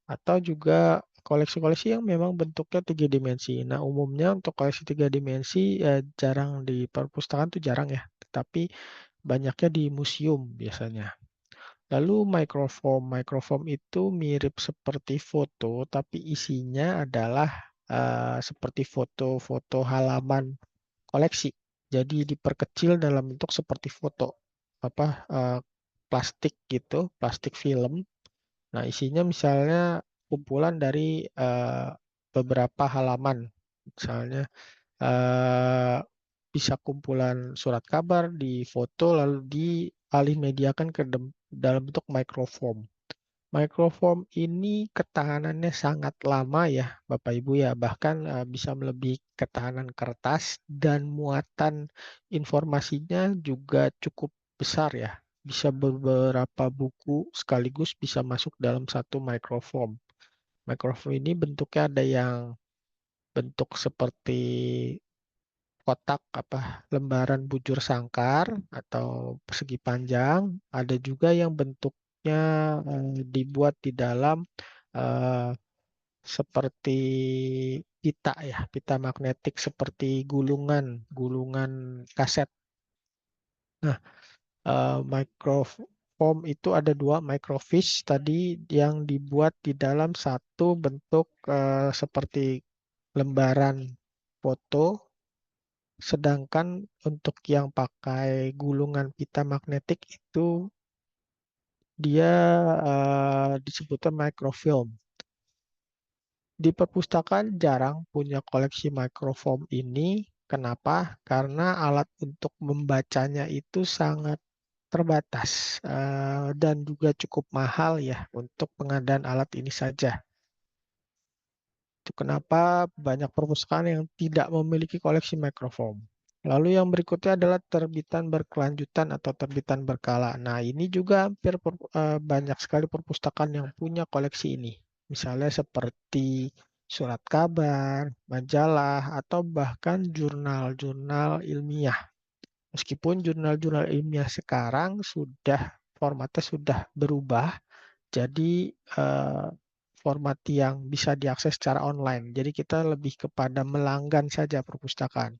B: atau juga koleksi-koleksi yang memang bentuknya tiga dimensi. Nah, umumnya untuk koleksi tiga dimensi jarang di perpustakaan tuh jarang ya, tetapi banyaknya di museum biasanya. Lalu microform itu mirip seperti foto, tapi isinya adalah seperti foto-foto halaman koleksi. Jadi diperkecil dalam bentuk seperti foto, apa plastik gitu, plastik film. Nah, isinya misalnya kumpulan dari beberapa halaman, misalnya eh, bisa kumpulan surat kabar di foto lalu dialih mediakan dalam bentuk microform. Microform ini ketahanannya sangat lama ya, Bapak Ibu ya, bahkan bisa melebihi ketahanan kertas dan muatan informasinya juga cukup besar ya. Bisa beberapa buku sekaligus bisa masuk dalam satu microform. Microform ini bentuknya ada yang bentuk seperti kotak lembaran bujur sangkar atau persegi panjang, ada juga yang bentuknya dibuat di dalam eh, seperti pita ya, pita magnetik seperti gulungan kaset. Nah, microform itu ada dua, microfiche tadi yang dibuat di dalam satu bentuk seperti lembaran foto. Sedangkan untuk yang pakai gulungan pita magnetik itu dia disebutkan microfilm. Di perpustakaan jarang punya koleksi microfilm ini. Kenapa? Karena alat untuk membacanya itu sangat terbatas dan juga cukup mahal ya untuk pengadaan alat ini saja. Itu kenapa banyak perpustakaan yang tidak memiliki koleksi microform. Lalu yang berikutnya adalah terbitan berkelanjutan atau terbitan berkala. Nah, ini juga hampir banyak sekali perpustakaan yang punya koleksi ini. Misalnya seperti surat kabar, majalah, atau bahkan jurnal-jurnal ilmiah. Meskipun jurnal-jurnal ilmiah sekarang formatnya sudah berubah, jadi format yang bisa diakses secara online. Jadi kita lebih kepada melanggan saja perpustakaan.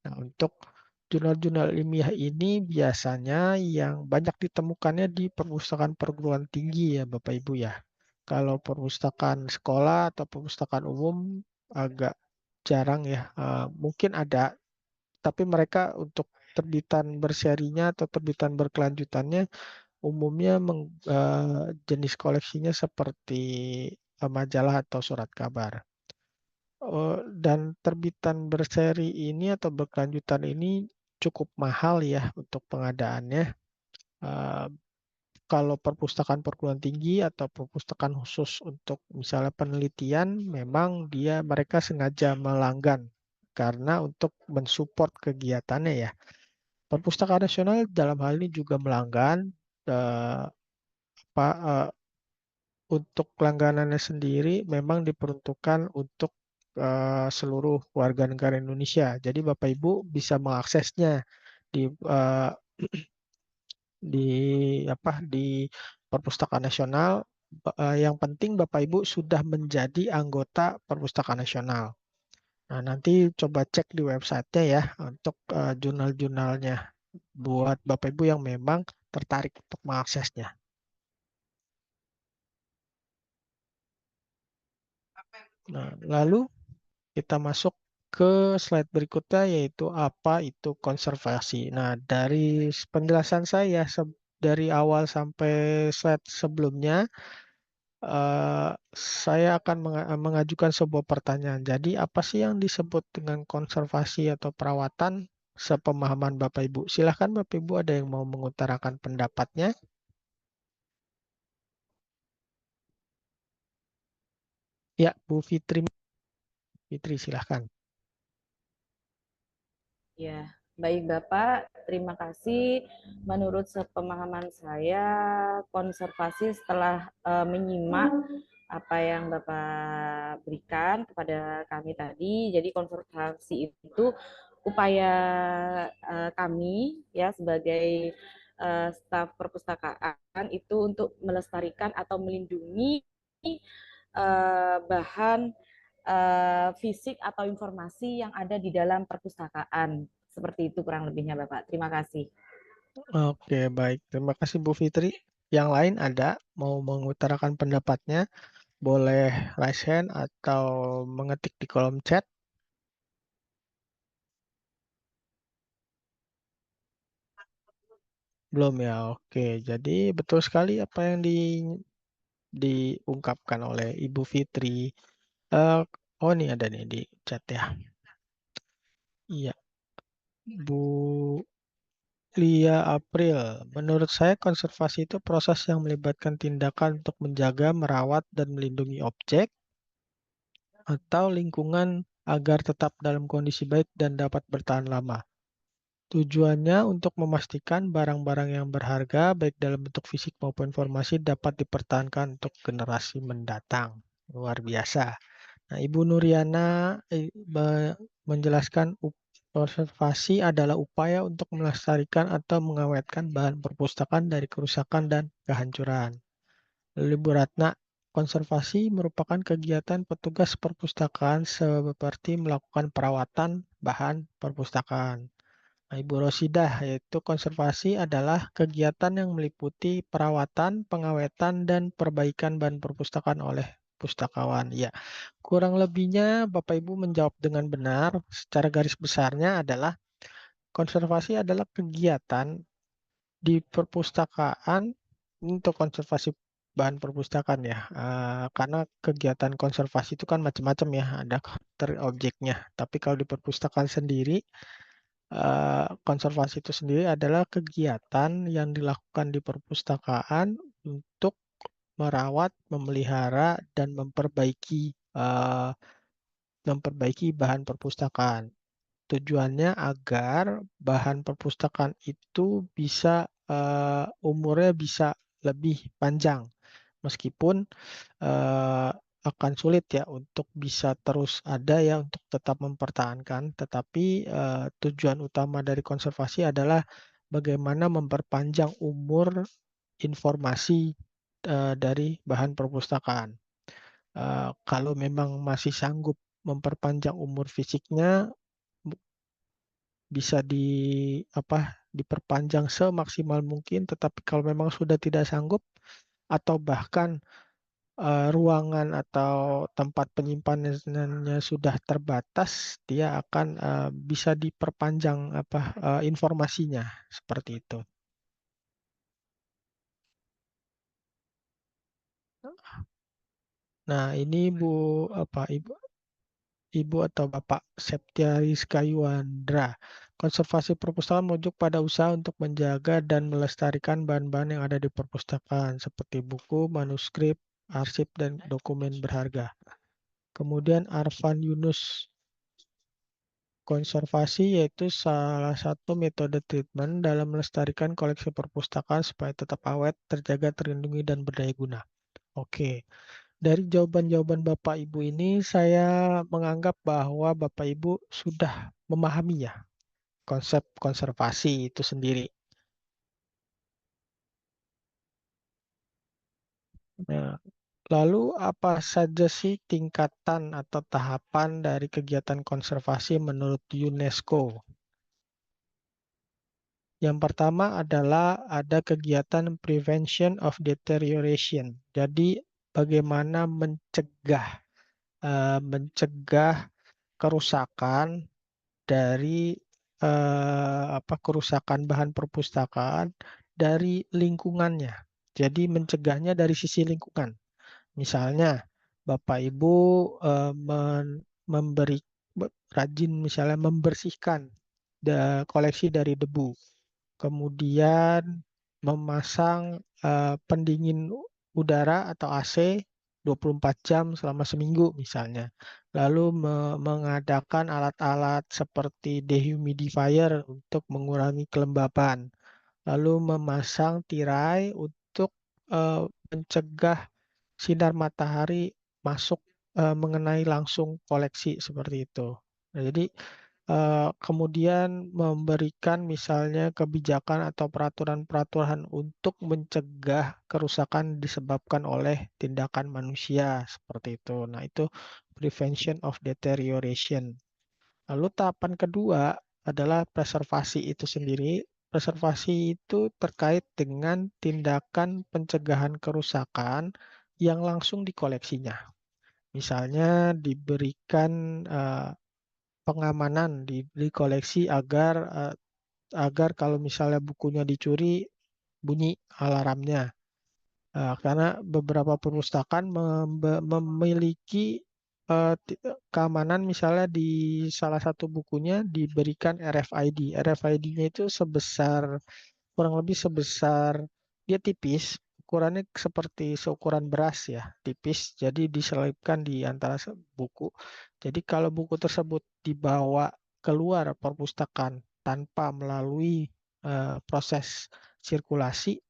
B: Nah, untuk jurnal-jurnal ilmiah ini biasanya yang banyak ditemukannya di perpustakaan perguruan tinggi ya Bapak Ibu ya. Kalau perpustakaan sekolah atau perpustakaan umum agak jarang ya. Mungkin ada, tapi mereka untuk terbitan berserinya atau terbitan berkelanjutannya umumnya jenis koleksinya seperti majalah atau surat kabar. Dan terbitan berseri ini atau berkelanjutan ini cukup mahal ya untuk pengadaannya. Eh, Kalau perpustakaan perguruan tinggi atau perpustakaan khusus untuk misalnya penelitian, memang mereka sengaja melanggan karena untuk mensupport kegiatannya ya. Perpustakaan nasional dalam hal ini juga melanggan eh, apa, untuk langganannya sendiri memang diperuntukkan untuk seluruh warga negara Indonesia. Jadi Bapak Ibu bisa mengaksesnya di eh, di Perpustakaan Nasional. Yang penting Bapak Ibu sudah menjadi anggota Perpustakaan Nasional. Nah, nanti coba cek di websitenya ya untuk jurnal-jurnalnya buat Bapak Ibu yang memang tertarik untuk mengaksesnya. Nah, lalu kita masuk ke slide berikutnya yaitu apa itu konservasi. Nah, dari penjelasan saya dari awal sampai slide sebelumnya, eh, saya akan mengajukan sebuah pertanyaan. Jadi, apa sih yang disebut dengan konservasi atau perawatan sepemahaman Bapak Ibu? Silahkan Bapak Ibu ada yang mau mengutarakan pendapatnya. Ya, Bu Fitri. Fitri, silahkan.
D: Ya, baik Bapak, terima kasih. Menurut sepemahaman saya, konservasi setelah menyimak apa yang Bapak berikan kepada kami tadi, jadi konservasi itu upaya kami ya sebagai staf perpustakaan itu untuk melestarikan atau melindungi bahan fisik atau informasi yang ada di dalam perpustakaan. Seperti itu kurang lebihnya Bapak. Terima kasih.
B: Oke, baik. Terima kasih Bu Fitri. Yang lain ada mau mengutarakan pendapatnya? Boleh raise hand atau mengetik di kolom chat. Belum ya? Oke, jadi betul sekali apa yang diungkapkan oleh Ibu Fitri. Eh, oh, ini ada nih di chat ya. Iya, Bu Lia April. Menurut saya konservasi itu proses yang melibatkan tindakan untuk menjaga, merawat, dan melindungi objek atau lingkungan agar tetap dalam kondisi baik dan dapat bertahan lama. Tujuannya untuk memastikan barang-barang yang berharga, baik dalam bentuk fisik maupun informasi, dapat dipertahankan untuk generasi mendatang. Luar biasa. Nah, Ibu Nuriana menjelaskan konservasi adalah upaya untuk melestarikan atau mengawetkan bahan perpustakaan dari kerusakan dan kehancuran. Lalu Ibu Ratna, konservasi merupakan kegiatan petugas perpustakaan seperti melakukan perawatan bahan perpustakaan. Nah, Ibu Rosidah, yaitu konservasi adalah kegiatan yang meliputi perawatan, pengawetan, dan perbaikan bahan perpustakaan oleh pustakawan. Ya, kurang lebihnya Bapak Ibu menjawab dengan benar. Secara garis besarnya adalah konservasi adalah kegiatan di perpustakaan untuk konservasi bahan perpustakaan ya. Karena kegiatan konservasi itu kan macam-macam ya, ada karakter objeknya. Tapi kalau di perpustakaan sendiri, konservasi itu sendiri adalah kegiatan yang dilakukan di perpustakaan untuk merawat, memelihara, dan memperbaiki bahan perpustakaan. Tujuannya agar bahan perpustakaan itu umurnya bisa lebih panjang, meskipun akan sulit ya untuk bisa terus ada ya untuk tetap mempertahankan. Tetapi tujuan utama dari konservasi adalah bagaimana memperpanjang umur informasi dari bahan perpustakaan. Kalau memang masih sanggup memperpanjang umur fisiknya, bisa diperpanjang semaksimal mungkin. Tetapi kalau memang sudah tidak sanggup atau bahkan ruangan atau tempat penyimpanannya sudah terbatas, dia akan bisa diperpanjang informasinya seperti itu. Nah, ini Ibu atau Bapak Septia Rizka Yuandra. Konservasi perpustakaan merujuk pada usaha untuk menjaga dan melestarikan bahan-bahan yang ada di perpustakaan seperti buku, manuskrip, arsip, dan dokumen berharga. Kemudian Arfan Yunus, konservasi yaitu salah satu metode treatment dalam melestarikan koleksi perpustakaan supaya tetap awet, terjaga, terlindungi, dan berdaya guna. Oke, dari jawaban-jawaban Bapak Ibu ini saya menganggap bahwa Bapak Ibu sudah memahami ya konsep konservasi itu sendiri. Nah, lalu apa saja sih tingkatan atau tahapan dari kegiatan konservasi menurut UNESCO? Yang pertama adalah ada kegiatan prevention of deterioration. Jadi bagaimana mencegah kerusakan dari kerusakan bahan perpustakaan dari lingkungannya. Jadi mencegahnya dari sisi lingkungan. Misalnya Bapak Ibu memberi rajin misalnya membersihkan koleksi dari debu. Kemudian memasang pendingin udara atau AC 24 jam selama seminggu misalnya. Lalu mengadakan alat-alat seperti dehumidifier untuk mengurangi kelembapan. Lalu memasang tirai untuk mencegah sinar matahari masuk mengenai langsung koleksi seperti itu. Nah, jadi kemudian memberikan misalnya kebijakan atau peraturan-peraturan untuk mencegah kerusakan disebabkan oleh tindakan manusia seperti itu. Nah, itu prevention of deterioration. Lalu tahapan kedua adalah preservasi itu sendiri. Preservasi itu terkait dengan tindakan pencegahan kerusakan yang langsung di koleksinya. Misalnya diberikan pengamanan di koleksi agar kalau misalnya bukunya dicuri bunyi alarmnya. Karena beberapa perpustakaan memiliki keamanan misalnya di salah satu bukunya diberikan RFID. RFID-nya itu kurang lebih sebesar, dia tipis, ukurannya seperti seukuran beras ya, tipis, jadi diselipkan di antara buku. Jadi kalau buku tersebut dibawa keluar perpustakaan tanpa melalui proses sirkulasi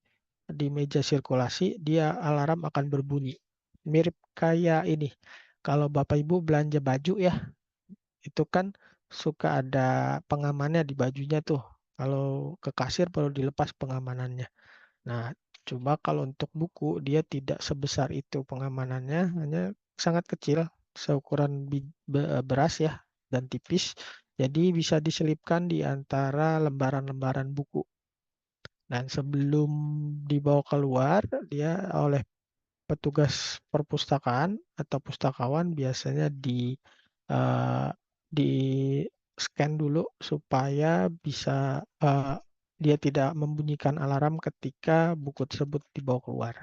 B: di meja sirkulasi, dia alarm akan berbunyi. Mirip kayak ini, kalau Bapak Ibu belanja baju ya, itu kan suka ada pengamannya di bajunya tuh. Kalau ke kasir perlu dilepas pengamanannya. Nah, cuma kalau untuk buku dia tidak sebesar itu pengamanannya, hanya sangat kecil, seukuran beras ya dan tipis. Jadi bisa diselipkan di antara lembaran-lembaran buku. Dan sebelum dibawa keluar, dia oleh petugas perpustakaan atau pustakawan biasanya eh, di scan dulu supaya bisa dia tidak membunyikan alarm ketika buku tersebut dibawa keluar.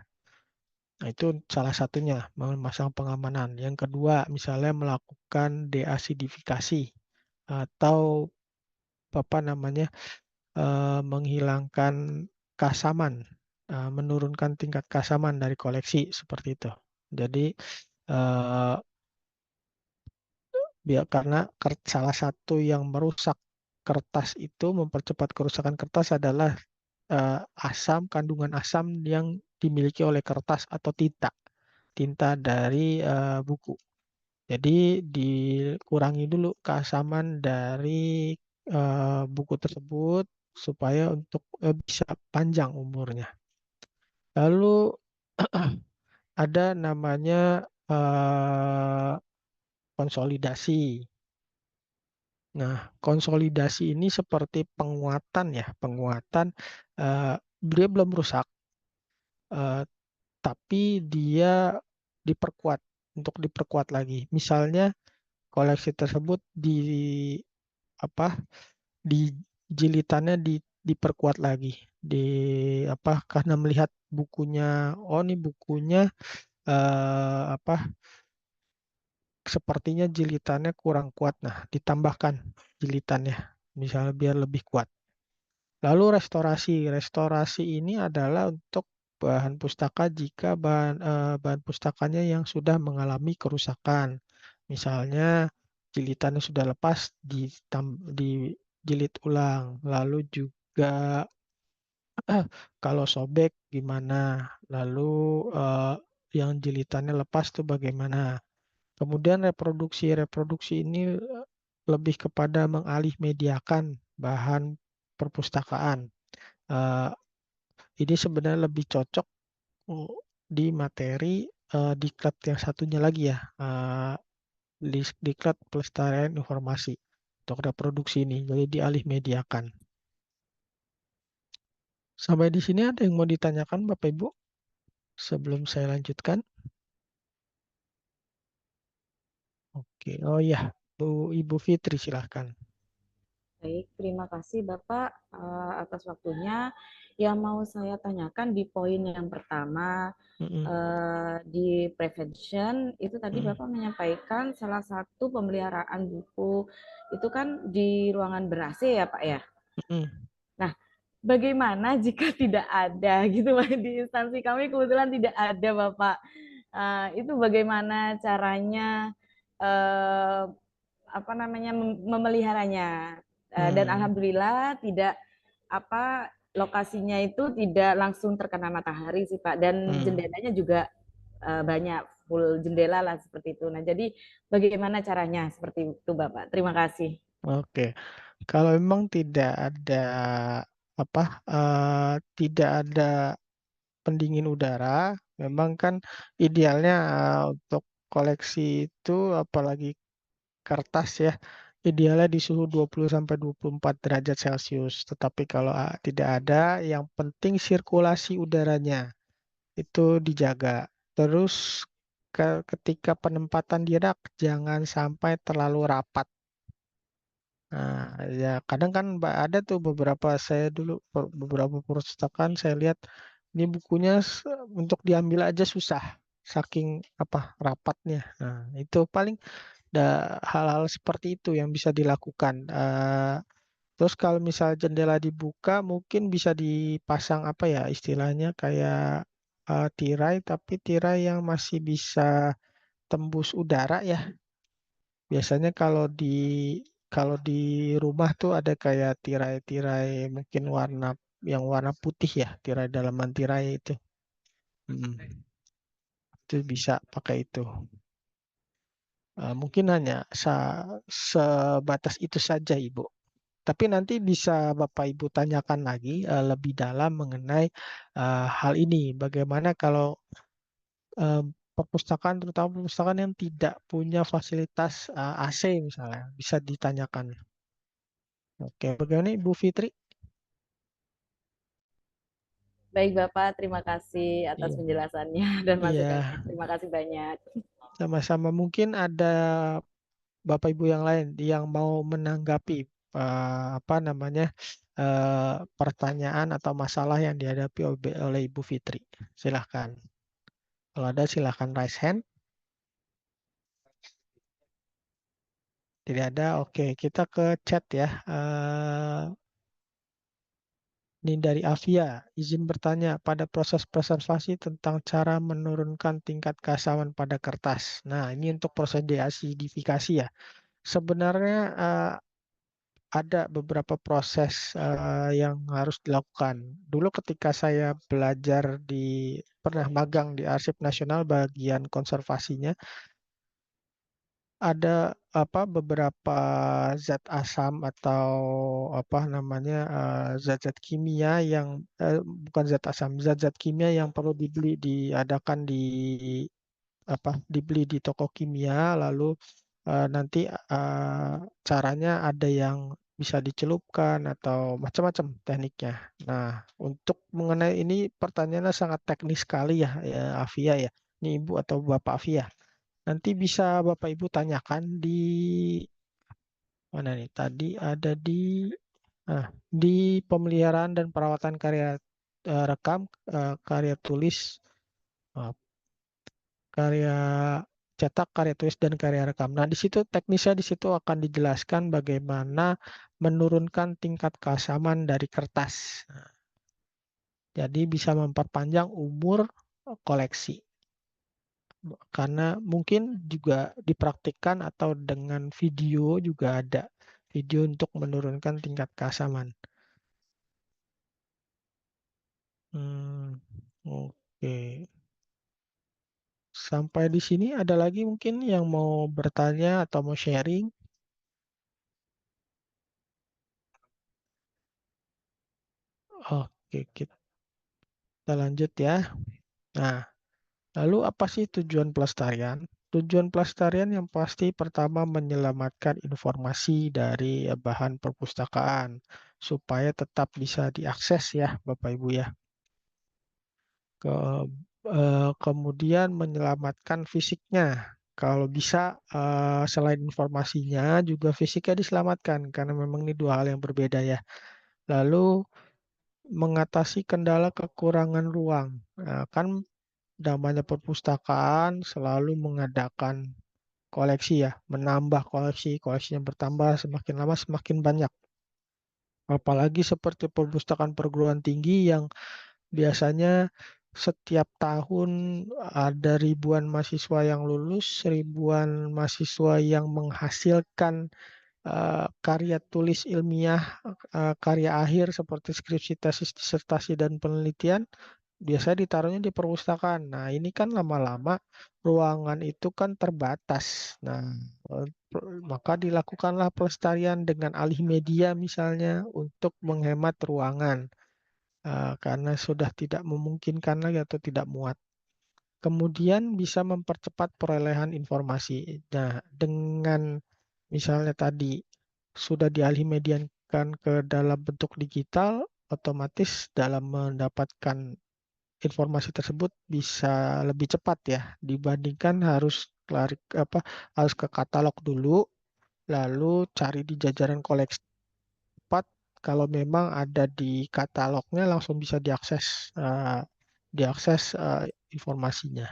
B: Nah, itu salah satunya memasang pengamanan. Yang kedua, misalnya melakukan deasidifikasi atau apa namanya menghilangkan kasaman, menurunkan tingkat kasaman dari koleksi seperti itu. Jadi karena salah satu yang merusak kertas itu, mempercepat kerusakan kertas adalah kandungan asam yang dimiliki oleh kertas atau tinta. tinta dari buku. Jadi dikurangi dulu keasaman dari buku tersebut supaya untuk bisa panjang umurnya. Lalu ada namanya konsolidasi. Nah, konsolidasi ini seperti penguatan ya, penguatan dia belum rusak, eh, tapi dia diperkuat untuk diperkuat lagi. Misalnya koleksi tersebut apa di jilitannya diperkuat lagi di karena melihat bukunya, oh ini bukunya sepertinya jilitannya kurang kuat, nah ditambahkan jilitannya misalnya biar lebih kuat. Lalu restorasi ini adalah untuk bahan pustaka jika bahan pustakanya yang sudah mengalami kerusakan, misalnya jilitannya sudah lepas, dijilid ulang. Lalu juga kalau sobek gimana, lalu yang jilitannya lepas tuh bagaimana. Kemudian reproduksi ini lebih kepada mengalih mediakan bahan perpustakaan. Eh, ini sebenarnya lebih cocok di materi diklat yang satunya lagi ya, diklat pelestarian informasi untuk reproduksi ini, jadi dialih mediakan. Sampai di sini ada yang mau ditanyakan Bapak Ibu sebelum saya lanjutkan? Oke, oh ya, Ibu Fitri silahkan.
D: Baik, terima kasih Bapak atas waktunya. Yang mau saya tanyakan di poin yang pertama, di prevention, itu tadi Bapak menyampaikan salah satu pemeliharaan buku itu kan di ruangan ber-AC ya Pak ya? Nah, bagaimana jika tidak ada gitu Pak, di instansi kami kebetulan tidak ada Bapak. Itu bagaimana caranya memeliharanya? Dan alhamdulillah tidak lokasinya itu tidak langsung terkena matahari sih Pak, dan jendelanya juga banyak full jendela lah seperti itu. Nah, jadi bagaimana caranya seperti itu Bapak? Terima kasih.
B: Oke, kalau memang tidak ada pendingin udara, memang kan idealnya untuk koleksi itu apalagi kertas ya, idealnya di suhu 20 sampai 24 derajat Celcius. Tetapi kalau tidak ada, yang penting sirkulasi udaranya itu dijaga. Terus ketika penempatan di rak jangan sampai terlalu rapat. Nah, ya kadang kan ada tuh beberapa perpustakaan saya lihat ini bukunya untuk diambil aja susah saking rapatnya. Nah, itu paling hal-hal seperti itu yang bisa dilakukan. Terus kalau misal jendela dibuka mungkin bisa dipasang istilahnya kayak tirai, tapi tirai yang masih bisa tembus udara ya. Biasanya kalau di rumah tuh ada kayak tirai-tirai mungkin warna putih ya, tirai dalaman tirai itu. Itu bisa pakai itu. Mungkin hanya sebatas itu saja, Ibu. Tapi nanti bisa Bapak Ibu tanyakan lagi lebih dalam mengenai hal ini. Bagaimana kalau perpustakaan, terutama perpustakaan yang tidak punya fasilitas AC misalnya, bisa ditanyakan. Oke, bagaimana Ibu Fitri?
D: Baik Bapak, terima kasih atas
B: Iya.
D: penjelasannya dan
B: Iya,
D: masukannya. Terima kasih banyak.
B: sama-sama. Mungkin ada Bapak Ibu yang lain yang mau menanggapi pertanyaan atau masalah yang dihadapi oleh Ibu Fitri. Silahkan. Kalau ada silahkan raise hand. Tidak ada, oke. Kita ke chat ya. Ini dari Avia, izin bertanya pada proses preservasi tentang cara menurunkan tingkat keasaman pada kertas. Nah, ini untuk proses deasidifikasi ya. Sebenarnya ada beberapa proses yang harus dilakukan. Dulu ketika saya pernah magang di Arsip Nasional bagian konservasinya, ada beberapa zat asam atau zat-zat kimia yang bukan zat asam, zat-zat kimia yang perlu dibeli di toko kimia, lalu nanti caranya ada yang bisa dicelupkan atau macam-macam tekniknya. Nah, untuk mengenai ini pertanyaannya sangat teknis sekali ya Afia ya. Ini Ibu atau Bapak Afia. Nanti bisa Bapak Ibu tanyakan di mana nih? Tadi ada di pemeliharaan dan perawatan karya rekam, karya tulis, maaf, karya cetak, karya tulis dan karya rekam. Nah, di situ teknisnya di situ akan dijelaskan bagaimana menurunkan tingkat keasaman dari kertas. Nah, jadi bisa memperpanjang umur koleksi. Karena mungkin juga dipraktikkan atau dengan video juga ada video untuk menurunkan tingkat keasaman. Oke. Sampai di sini ada lagi mungkin yang mau bertanya atau mau sharing? Oke, kita lanjut ya. Nah, lalu apa sih tujuan pelestarian? Tujuan pelestarian yang pasti pertama menyelamatkan informasi dari bahan perpustakaan supaya tetap bisa diakses ya Bapak Ibu ya. Kemudian menyelamatkan fisiknya. Kalau bisa selain informasinya juga fisiknya diselamatkan karena memang ini dua hal yang berbeda ya. Lalu mengatasi kendala kekurangan ruang. Nah, kan namanya perpustakaan selalu mengadakan koleksi ya, menambah koleksinya bertambah semakin lama semakin banyak. Apalagi seperti perpustakaan perguruan tinggi yang biasanya setiap tahun ada ribuan mahasiswa yang lulus, ribuan mahasiswa yang menghasilkan karya tulis ilmiah, karya akhir seperti skripsi, tesis, disertasi, dan penelitian, biasanya ditaruhnya di perpustakaan. Nah, ini kan lama-lama ruangan itu kan terbatas. Nah, maka dilakukanlah pelestarian dengan alih media misalnya untuk menghemat ruangan. Karena sudah tidak memungkinkan lagi atau tidak muat. Kemudian bisa mempercepat perolehan informasi. Nah, dengan misalnya tadi sudah dialih mediakan ke dalam bentuk digital, otomatis dalam mendapatkan informasi tersebut bisa lebih cepat ya dibandingkan harus ke katalog dulu, lalu cari di jajaran koleksi. Kalau memang ada di katalognya langsung bisa diakses informasinya.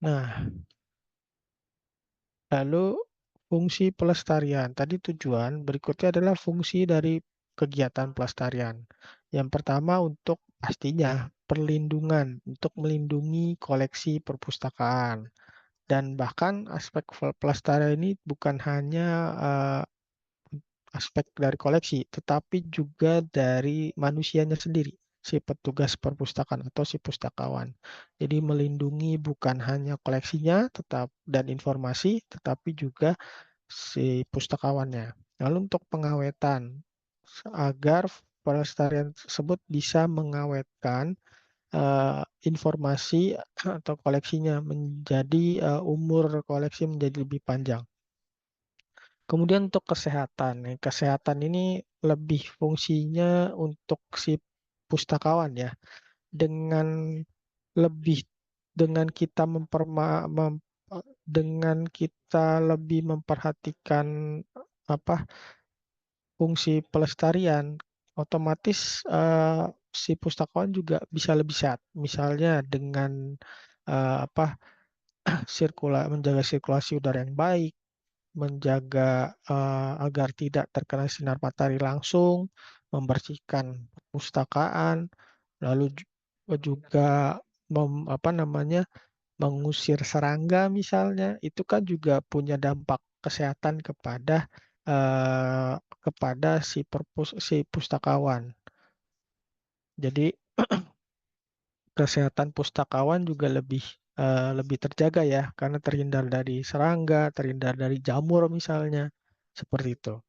B: Nah, lalu fungsi pelestarian. Tadi tujuan, berikutnya adalah fungsi dari kegiatan pelestarian. Yang pertama untuk pastinya perlindungan, untuk melindungi koleksi perpustakaan. Dan bahkan aspek pelestarian ini bukan hanya aspek dari koleksi, tetapi juga dari manusianya sendiri, si petugas perpustakaan atau si pustakawan. Jadi melindungi bukan hanya koleksinya dan informasi, tetapi juga si pustakawannya. Lalu untuk pengawetan, agar pelestarian tersebut bisa mengawetkan informasi atau koleksinya menjadi umur koleksi menjadi lebih panjang. Kemudian untuk kesehatan, kesehatan ini lebih fungsinya untuk si pustakawan ya. Dengan lebih dengan kita dengan kita lebih memperhatikan fungsi pelestarian, otomatis si pustakawan juga bisa lebih sehat. Misalnya dengan menjaga sirkulasi udara yang baik, menjaga agar tidak terkena sinar matahari langsung, membersihkan perpustakaan, lalu juga mengusir serangga misalnya, itu kan juga punya dampak kesehatan kepada si pustakawan. Jadi kesehatan pustakawan juga lebih terjaga ya, karena terhindar dari serangga, terhindar dari jamur misalnya, seperti itu.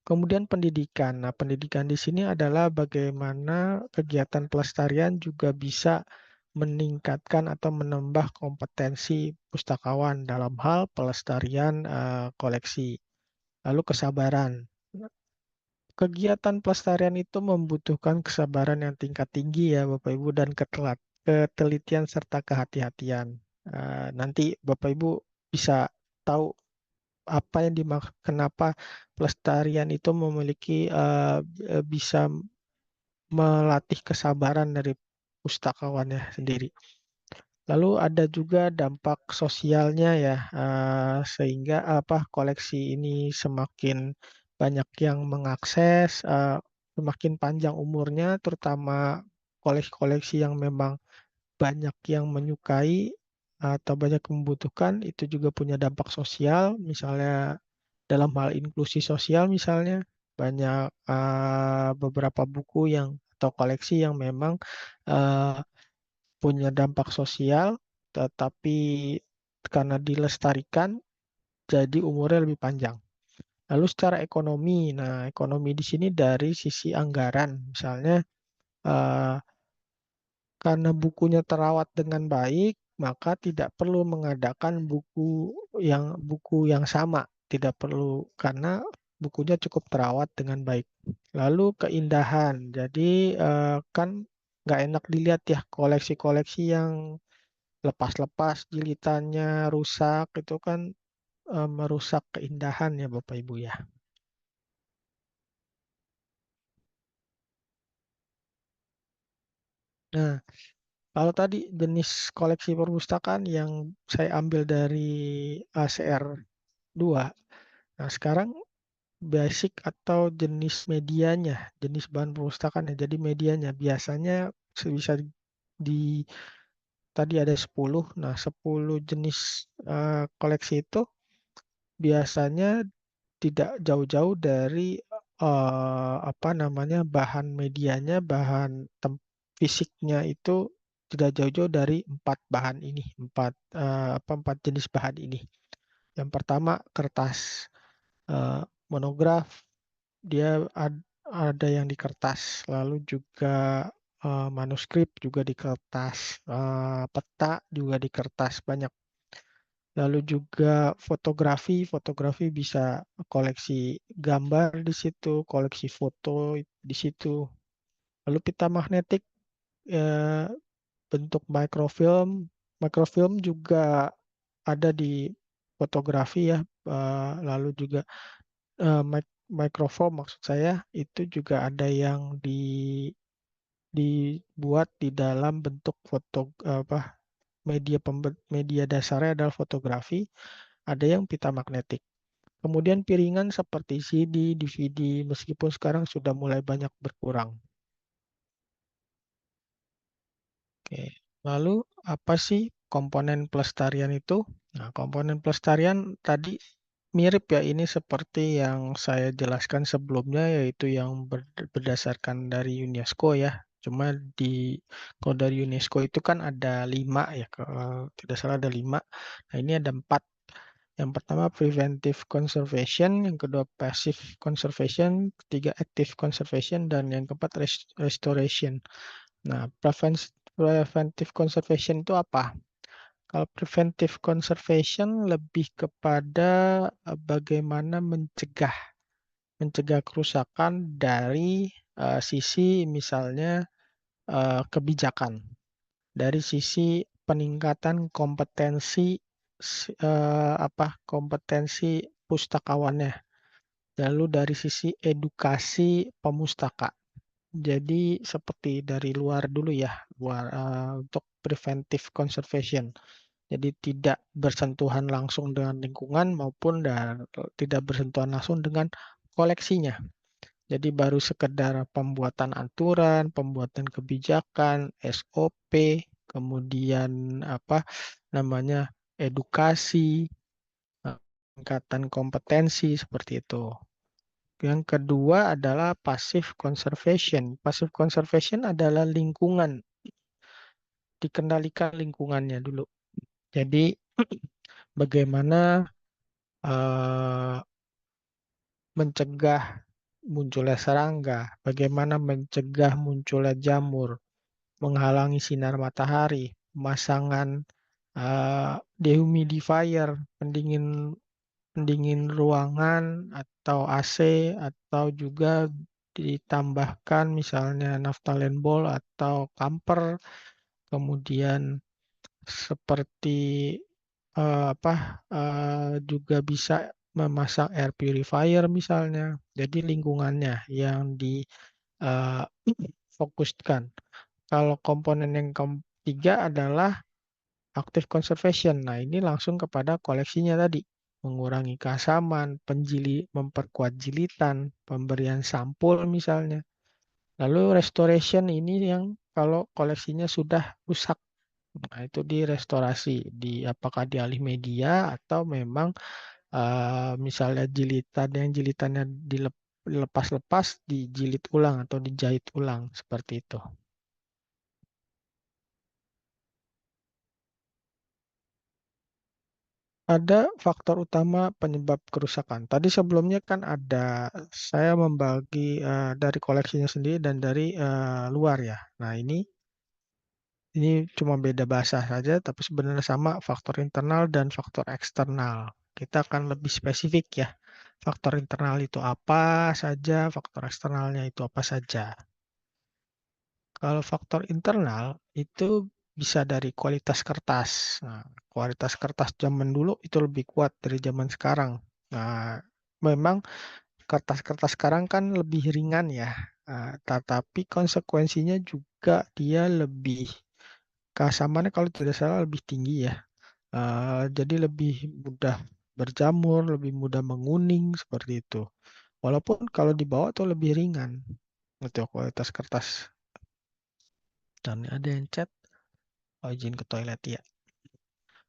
B: Kemudian pendidikan. Nah, pendidikan di sini adalah bagaimana kegiatan pelestarian juga bisa meningkatkan atau menambah kompetensi pustakawan dalam hal pelestarian koleksi. Lalu kesabaran. Kegiatan pelestarian itu membutuhkan kesabaran yang tingkat tinggi ya Bapak Ibu dan ketelitian serta kehati-hatian. Nanti Bapak Ibu bisa tahu apa yang kenapa pelestarian itu bisa melatih kesabaran dari pustakawannya sendiri. Lalu ada juga dampak sosialnya ya, sehingga koleksi ini semakin banyak yang mengakses, semakin panjang umurnya, terutama koleksi-koleksi yang memang banyak yang menyukai atau banyak membutuhkan, itu juga punya dampak sosial, misalnya dalam hal inklusi sosial misalnya, banyak beberapa buku atau koleksi yang memang uh, punya dampak sosial, tetapi karena dilestarikan, jadi umurnya lebih panjang. Lalu secara ekonomi, nah ekonomi di sini dari sisi anggaran, misalnya eh, karena bukunya terawat dengan baik, maka tidak perlu mengadakan buku yang sama, tidak perlu karena bukunya cukup terawat dengan baik. Lalu keindahan, jadi kan nggak enak dilihat ya koleksi-koleksi yang lepas-lepas jilitannya rusak itu kan merusak keindahan ya Bapak Ibu ya. Nah, kalau tadi jenis koleksi perpustakaan yang saya ambil dari ACR 2, nah sekarang basic atau jenis medianya, jenis bahan perpustakaan ya, jadi medianya biasanya bisa di tadi ada 10, nah 10 jenis koleksi itu biasanya tidak jauh-jauh dari bahan medianya, fisiknya itu tidak jauh-jauh dari empat jenis bahan ini. Yang pertama kertas monograf, dia ada yang di kertas, lalu juga manuskrip juga di kertas, peta juga di kertas banyak. Lalu juga fotografi bisa koleksi gambar di situ, koleksi foto di situ. Lalu pita magnetik bentuk mikrofilm juga ada di fotografi ya. Lalu juga microfoam maksud saya itu juga ada yang dibuat di dalam bentuk media dasarnya adalah fotografi, ada yang pita magnetik. Kemudian piringan seperti CD, DVD, meskipun sekarang sudah mulai banyak berkurang. Oke. Lalu apa sih komponen pelestarian itu? Nah, komponen pelestarian tadi mirip ya, ini seperti yang saya jelaskan sebelumnya, yaitu yang berdasarkan dari UNESCO ya. Cuma kalau dari UNESCO itu kan ada 5 ya, kalau tidak salah ada 5. Nah, ini ada 4. Yang pertama preventive conservation, yang kedua passive conservation, ketiga active conservation, dan yang keempat restoration. Nah, preventive conservation itu apa? Kalau preventive conservation lebih kepada bagaimana mencegah kerusakan dari sisi misalnya kebijakan, dari sisi peningkatan kompetensi pustakawannya, lalu dari sisi edukasi pemustaka. Jadi seperti dari luar dulu ya, untuk preventive conservation. Jadi tidak bersentuhan langsung dengan lingkungan maupun tidak bersentuhan langsung dengan koleksinya. Jadi baru sekedar pembuatan aturan, pembuatan kebijakan, SOP, kemudian namanya edukasi, peningkatan kompetensi seperti itu. Yang kedua adalah passive conservation. Passive conservation adalah lingkungan, dikendalikan lingkungannya dulu. Jadi bagaimana mencegah munculnya serangga, bagaimana mencegah munculnya jamur, menghalangi sinar matahari, pemasangan dehumidifier, pendingin pendingin ruangan atau AC, atau juga ditambahkan misalnya naphthalene atau camper, kemudian seperti juga bisa memasang air purifier misalnya. Jadi lingkungannya yang difokuskan. Kalau komponen yang ketiga adalah active conservation. Nah, ini langsung kepada koleksinya tadi. Mengurangi keasaman, memperkuat jilitan, pemberian sampul misalnya. Lalu restoration ini yang kalau koleksinya sudah rusak. Nah, itu direstorasi, apakah dialih media atau memang misalnya jilitannya dilepas-lepas, dijilid ulang atau dijahit ulang seperti itu. Ada faktor utama penyebab kerusakan. Tadi sebelumnya kan saya membagi dari koleksinya sendiri dan dari luar ya. Nah, ini cuma beda bahasa saja, tapi sebenarnya sama faktor internal dan faktor eksternal. Kita akan lebih spesifik ya. Faktor internal itu apa saja, faktor eksternalnya itu apa saja. Kalau faktor internal itu bisa dari kualitas kertas. Nah, kualitas kertas zaman dulu itu lebih kuat dari zaman sekarang. Nah, memang kertas-kertas sekarang kan lebih ringan ya. Tetapi konsekuensinya juga dia keasamannya kalau tidak salah lebih tinggi ya. Jadi lebih mudah berjamur, lebih mudah menguning seperti itu. Walaupun kalau dibawa tuh lebih ringan. Itu kualitas kertas. Dan ada yang chat, izin ke toilet ya.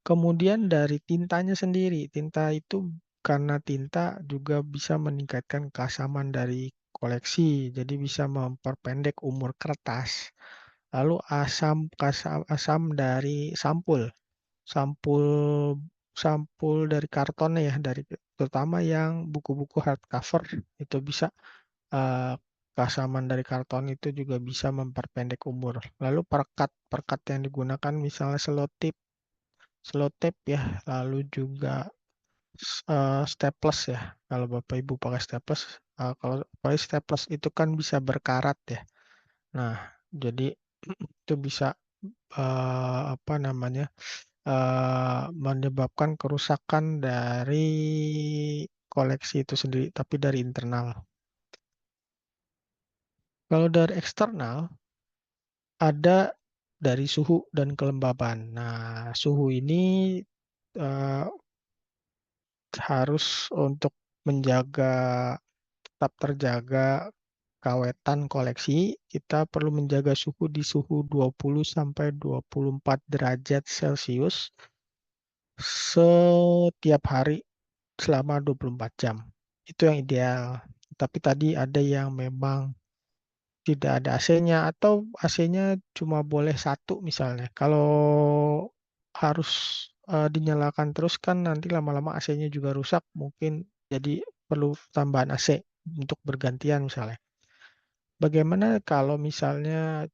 B: Kemudian dari tintanya sendiri, tinta itu karena tinta juga bisa meningkatkan keasaman dari koleksi, jadi bisa memperpendek umur kertas. Lalu asam dari sampul, sampul sampul dari kartonnya ya, terutama yang buku-buku hardcover itu bisa keasaman dari karton itu juga bisa memperpendek umur. Lalu perekat yang digunakan misalnya selotip ya, lalu juga staples ya. Kalau Bapak Ibu pakai staples, kalau pakai staples itu kan bisa berkarat ya. Nah, jadi itu bisa menyebabkan kerusakan dari koleksi itu sendiri, tapi dari internal. Kalau dari eksternal, ada dari suhu dan kelembaban. Nah, suhu ini harus untuk tetap terjaga keawetan koleksi, kita perlu menjaga suhu di suhu 20 sampai 24 derajat Celcius setiap hari selama 24 jam. Itu yang ideal. Tapi tadi ada yang memang tidak ada AC-nya atau AC-nya cuma boleh satu misalnya. Kalau harus dinyalakan terus kan nanti lama-lama AC-nya juga rusak, mungkin jadi perlu tambahan AC untuk bergantian misalnya. Bagaimana kalau misalnya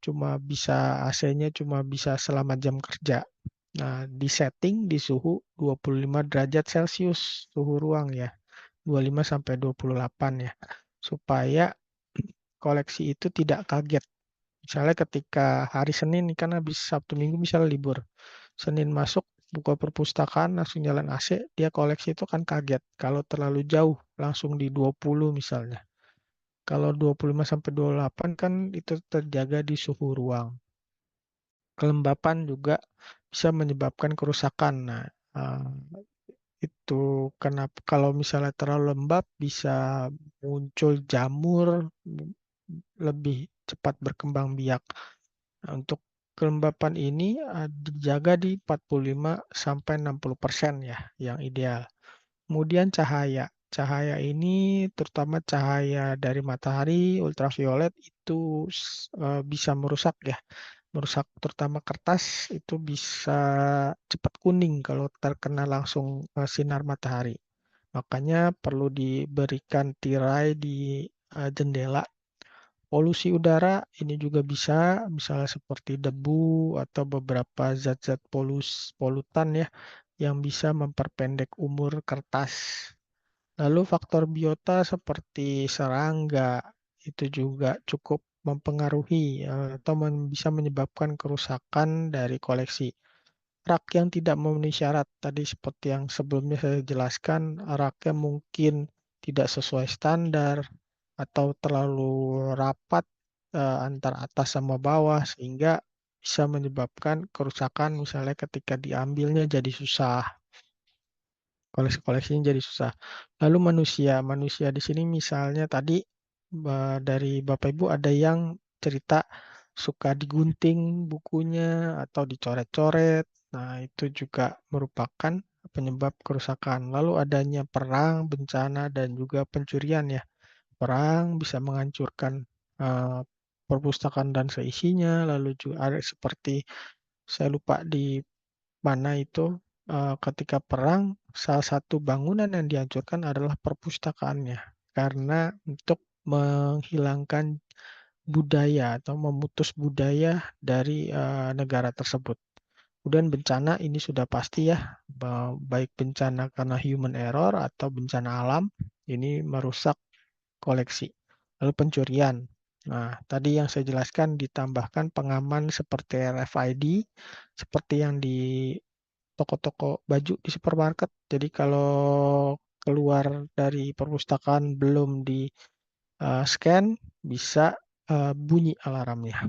B: AC-nya cuma bisa selama jam kerja? Nah, disetting di suhu 25 derajat Celcius, suhu ruang ya, 25 sampai 28 ya, supaya koleksi itu tidak kaget. Misalnya ketika hari Senin, kan habis Sabtu Minggu misalnya libur. Senin masuk, buka perpustakaan, langsung nyalain AC, dia koleksi itu kan kaget. Kalau terlalu jauh, langsung di 20 misalnya. Kalau 25 sampai 28 kan itu terjaga di suhu ruang. Kelembapan juga bisa menyebabkan kerusakan. Nah, itu kenapa kalau misalnya terlalu lembab bisa muncul jamur, lebih cepat berkembang biak. Nah, untuk kelembapan ini dijaga di 45 sampai 60% ya, yang ideal. Kemudian cahaya. Cahaya ini terutama cahaya dari matahari ultraviolet itu bisa merusak ya. Merusak terutama kertas itu bisa cepat kuning kalau terkena langsung sinar matahari. Makanya perlu diberikan tirai di jendela. Polusi udara ini juga bisa, misalnya seperti debu atau beberapa zat-zat polutan ya, yang bisa memperpendek umur kertas. Lalu faktor biota seperti serangga itu juga cukup mempengaruhi atau bisa menyebabkan kerusakan dari koleksi. Rak yang tidak memenuhi syarat tadi seperti yang sebelumnya saya jelaskan, raknya mungkin tidak sesuai standar atau terlalu rapat antara atas sama bawah sehingga bisa menyebabkan kerusakan misalnya ketika diambilnya jadi susah. Koleksi-koleksinya jadi susah. Lalu manusia di sini misalnya tadi dari Bapak Ibu ada yang cerita suka digunting bukunya atau dicoret-coret. Nah, itu juga merupakan penyebab kerusakan. Lalu adanya perang, bencana, dan juga pencurian ya. Perang bisa menghancurkan eh, perpustakaan dan seisinya. Lalu juga ada seperti saya lupa di mana itu ketika perang salah satu bangunan yang dihancurkan adalah perpustakaannya karena untuk menghilangkan budaya atau memutus budaya dari negara tersebut. Kemudian bencana ini sudah pasti ya, baik bencana karena human error atau bencana alam, ini merusak koleksi. Lalu pencurian. Nah, tadi yang saya jelaskan ditambahkan pengaman seperti RFID, seperti yang di toko-toko baju di supermarket. Jadi kalau keluar dari perpustakaan belum di scan, bisa bunyi alarmnya.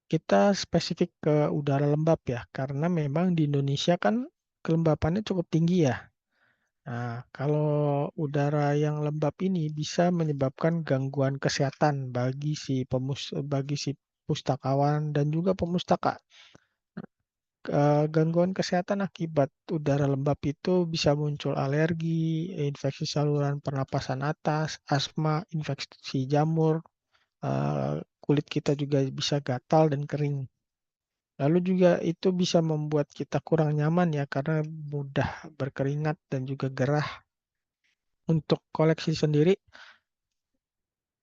B: Kita spesifik ke udara lembab ya, karena memang di Indonesia kan kelembapannya cukup tinggi ya. Nah, kalau udara yang lembab ini bisa menyebabkan gangguan kesehatan bagi si pustakawan dan juga pemustaka. Gangguan kesehatan akibat udara lembab itu bisa muncul alergi, infeksi saluran pernapasan atas, asma, infeksi jamur, kulit kita juga bisa gatal dan kering. Lalu juga itu bisa membuat kita kurang nyaman ya karena mudah berkeringat dan juga gerah. Untuk koleksi sendiri,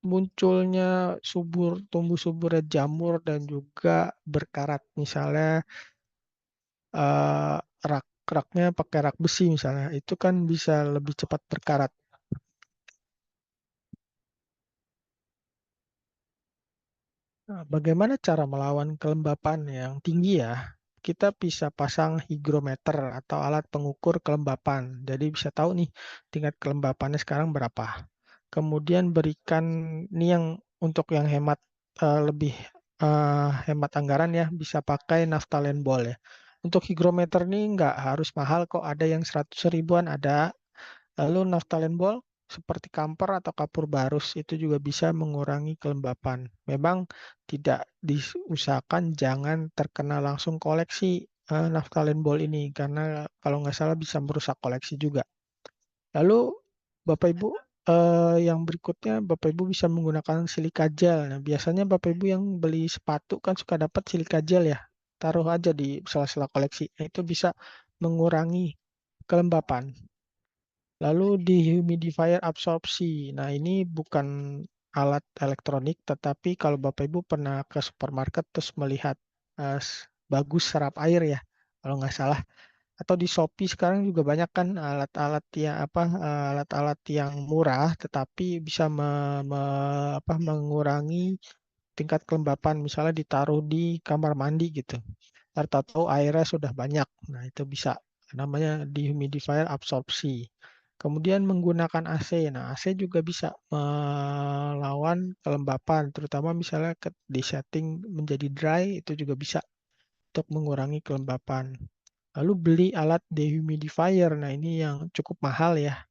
B: munculnya tumbuh suburnya jamur dan juga berkarat. Misalnya eh, rak-raknya pakai rak besi misalnya, itu kan bisa lebih cepat berkarat. Nah, bagaimana cara melawan kelembapan yang tinggi ya? Kita bisa pasang hygrometer atau alat pengukur kelembapan. Jadi bisa tahu nih tingkat kelembapannya sekarang berapa. Kemudian berikan ini yang untuk yang hemat lebih hemat anggaran ya, bisa pakai Naphthalen ball ya. Untuk hygrometer ini nggak harus mahal kok, ada yang 100 ribuan ada. Lalu Naphthalen ball seperti kamper atau kapur barus itu juga bisa mengurangi kelembapan. Memang tidak diusahakan jangan terkena langsung koleksi Naphthalen ball ini karena kalau nggak salah bisa merusak koleksi juga. Lalu Bapak Ibu yang berikutnya Bapak Ibu bisa menggunakan silika gel. Nah, biasanya Bapak Ibu yang beli sepatu kan suka dapat silika gel ya. Taruh aja di sela-sela koleksi. Nah, itu bisa mengurangi kelembapan. Lalu dehumidifier absorpsi. Nah, ini bukan alat elektronik, tetapi kalau Bapak Ibu pernah ke supermarket terus melihat bagus serap air ya, kalau nggak salah. Atau di Shopee sekarang juga banyak kan alat-alat yang murah, tetapi bisa mengurangi tingkat kelembapan. Misalnya ditaruh di kamar mandi gitu. Tahu airnya sudah banyak. Nah, itu bisa namanya dehumidifier absorpsi. Kemudian menggunakan AC. Nah, AC juga bisa melawan kelembapan, terutama misalnya disetting menjadi dry itu juga bisa untuk mengurangi kelembapan. Lalu beli alat dehumidifier. Nah, ini yang cukup mahal ya.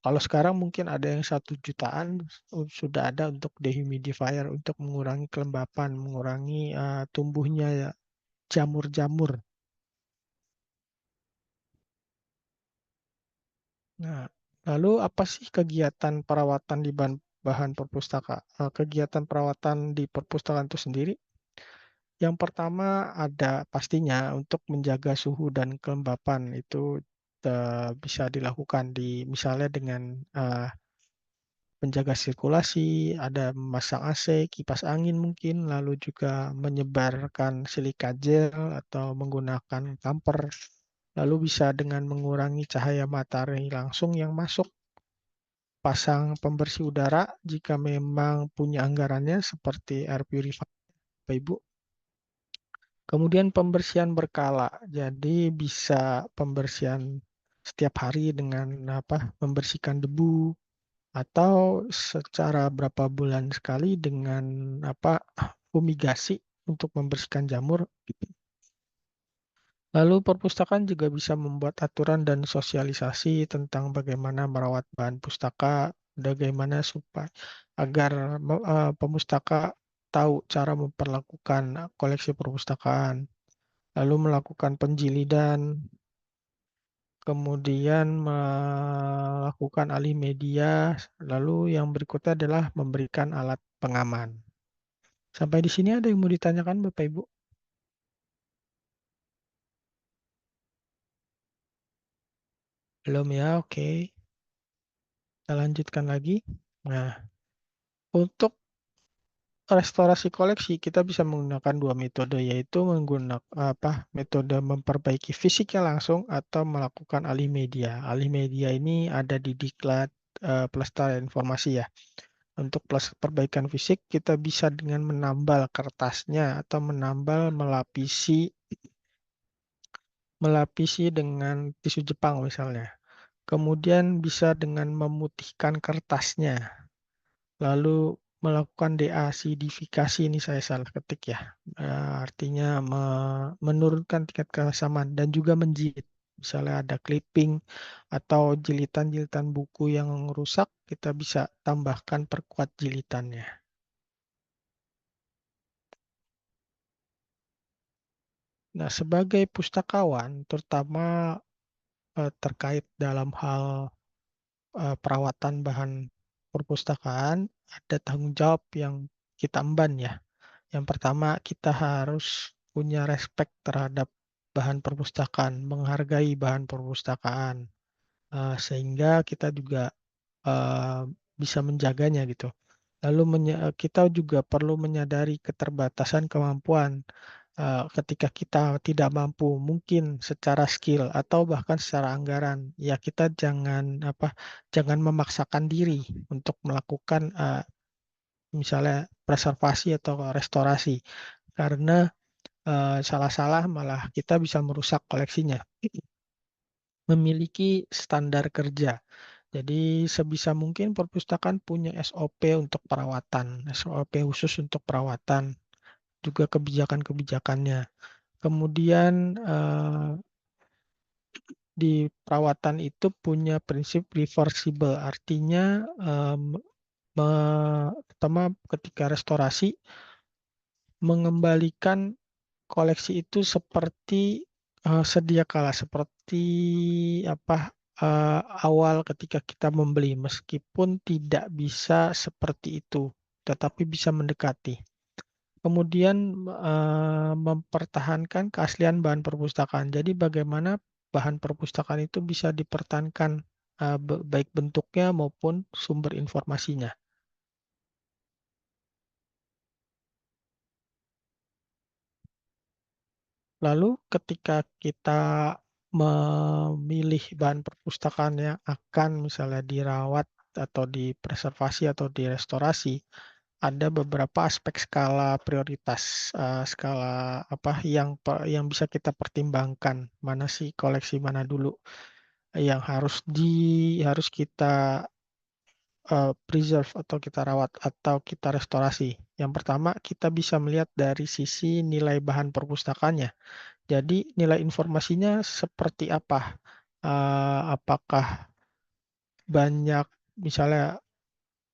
B: Kalau sekarang mungkin ada yang 1 jutaan sudah ada untuk dehumidifier untuk mengurangi kelembapan, mengurangi tumbuhnya ya jamur-jamur. Nah, lalu apa sih kegiatan perawatan di bahan perpustakaan? Kegiatan perawatan di perpustakaan itu sendiri. Yang pertama ada pastinya untuk menjaga suhu dan kelembapan itu bisa dilakukan misalnya dengan menjaga sirkulasi, ada memasang AC, kipas angin mungkin, lalu juga menyebarkan silika gel atau menggunakan kamper. Lalu bisa dengan mengurangi cahaya matahari langsung yang masuk, pasang pembersih udara jika memang punya anggarannya seperti air purifier, Bapak Ibu. Kemudian pembersihan berkala, jadi bisa pembersihan setiap hari dengan membersihkan debu atau secara berapa bulan sekali dengan fumigasi untuk membersihkan jamur. Lalu perpustakaan juga bisa membuat aturan dan sosialisasi tentang bagaimana merawat bahan pustaka, bagaimana supaya agar pemustaka tahu cara memperlakukan koleksi perpustakaan, lalu melakukan penjilidan, kemudian melakukan alih media, lalu yang berikutnya adalah memberikan alat pengaman. Sampai di sini ada yang mau ditanyakan Bapak Ibu? Belum ya, oke. Kita lanjutkan lagi. Nah, untuk restorasi koleksi kita bisa menggunakan 2 metode, yaitu menggunakan metode memperbaiki fisiknya langsung atau melakukan alih media. Alih media ini ada di Diklat Pelestarian Informasi ya. Untuk perbaikan fisik kita bisa dengan menambal kertasnya atau melapisi dengan tisu Jepang misalnya. Kemudian bisa dengan memutihkan kertasnya. Lalu melakukan deasidifikasi, ini saya salah ketik ya. Artinya menurunkan tingkat keasaman dan juga menjilid. Misalnya ada clipping atau jilitan-jilitan buku yang rusak, kita bisa tambahkan perkuat jilitannya. Nah, sebagai pustakawan, terutama terkait dalam hal perawatan bahan perpustakaan, ada tanggung jawab yang kita emban ya. Yang pertama, kita harus punya respect terhadap bahan perpustakaan, menghargai bahan perpustakaan, sehingga kita juga bisa menjaganya gitu. Lalu kita juga perlu menyadari keterbatasan kemampuan ketika kita tidak mampu, mungkin secara skill atau bahkan secara anggaran. Ya kita jangan memaksakan diri untuk melakukan misalnya preservasi atau restorasi, karena salah-salah malah kita bisa merusak koleksinya. Memiliki standar kerja. Jadi sebisa mungkin perpustakaan punya SOP untuk perawatan, SOP khusus untuk perawatan, juga kebijakan-kebijakannya. Kemudian di perawatan itu punya prinsip reversible, artinya pertama ketika restorasi mengembalikan koleksi itu seperti sedia kala, seperti awal ketika kita membeli, meskipun tidak bisa seperti itu, tetapi bisa mendekati. Kemudian mempertahankan keaslian bahan perpustakaan. Jadi bagaimana bahan perpustakaan itu bisa dipertahankan baik bentuknya maupun sumber informasinya. Lalu ketika kita memilih bahan perpustakaan yang akan misalnya dirawat atau dipreservasi atau direstorasi, ada beberapa aspek skala prioritas, skala yang bisa kita pertimbangkan, mana sih koleksi mana dulu yang harus kita preserve atau kita rawat atau kita restorasi. Yang pertama, kita bisa melihat dari sisi nilai bahan perpustakaannya. Jadi nilai informasinya seperti apa? Apakah banyak, misalnya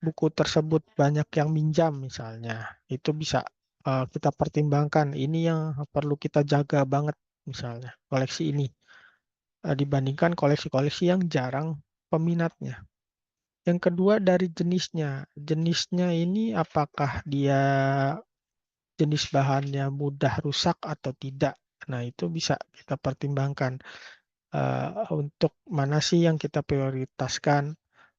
B: buku tersebut banyak yang minjam misalnya, itu bisa kita pertimbangkan. Ini yang perlu kita jaga banget misalnya koleksi ini dibandingkan koleksi-koleksi yang jarang peminatnya. Yang kedua dari jenisnya. Jenisnya ini apakah dia jenis bahannya mudah rusak atau tidak. Nah, itu bisa kita pertimbangkan untuk mana sih yang kita prioritaskan.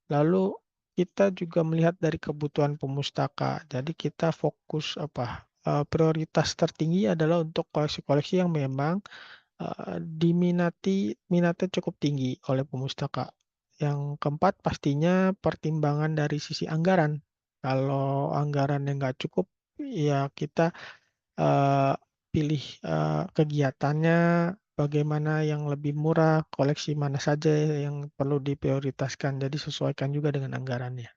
B: Lalu kita juga melihat dari kebutuhan pemustaka. Jadi kita fokus prioritas tertinggi adalah untuk koleksi-koleksi yang memang minatnya cukup tinggi oleh pemustaka. Yang keempat pastinya pertimbangan dari sisi anggaran. Kalau anggarannya nggak cukup, ya kita pilih kegiatannya bagaimana yang lebih murah, koleksi mana saja yang perlu diprioritaskan. Jadi sesuaikan juga dengan anggarannya.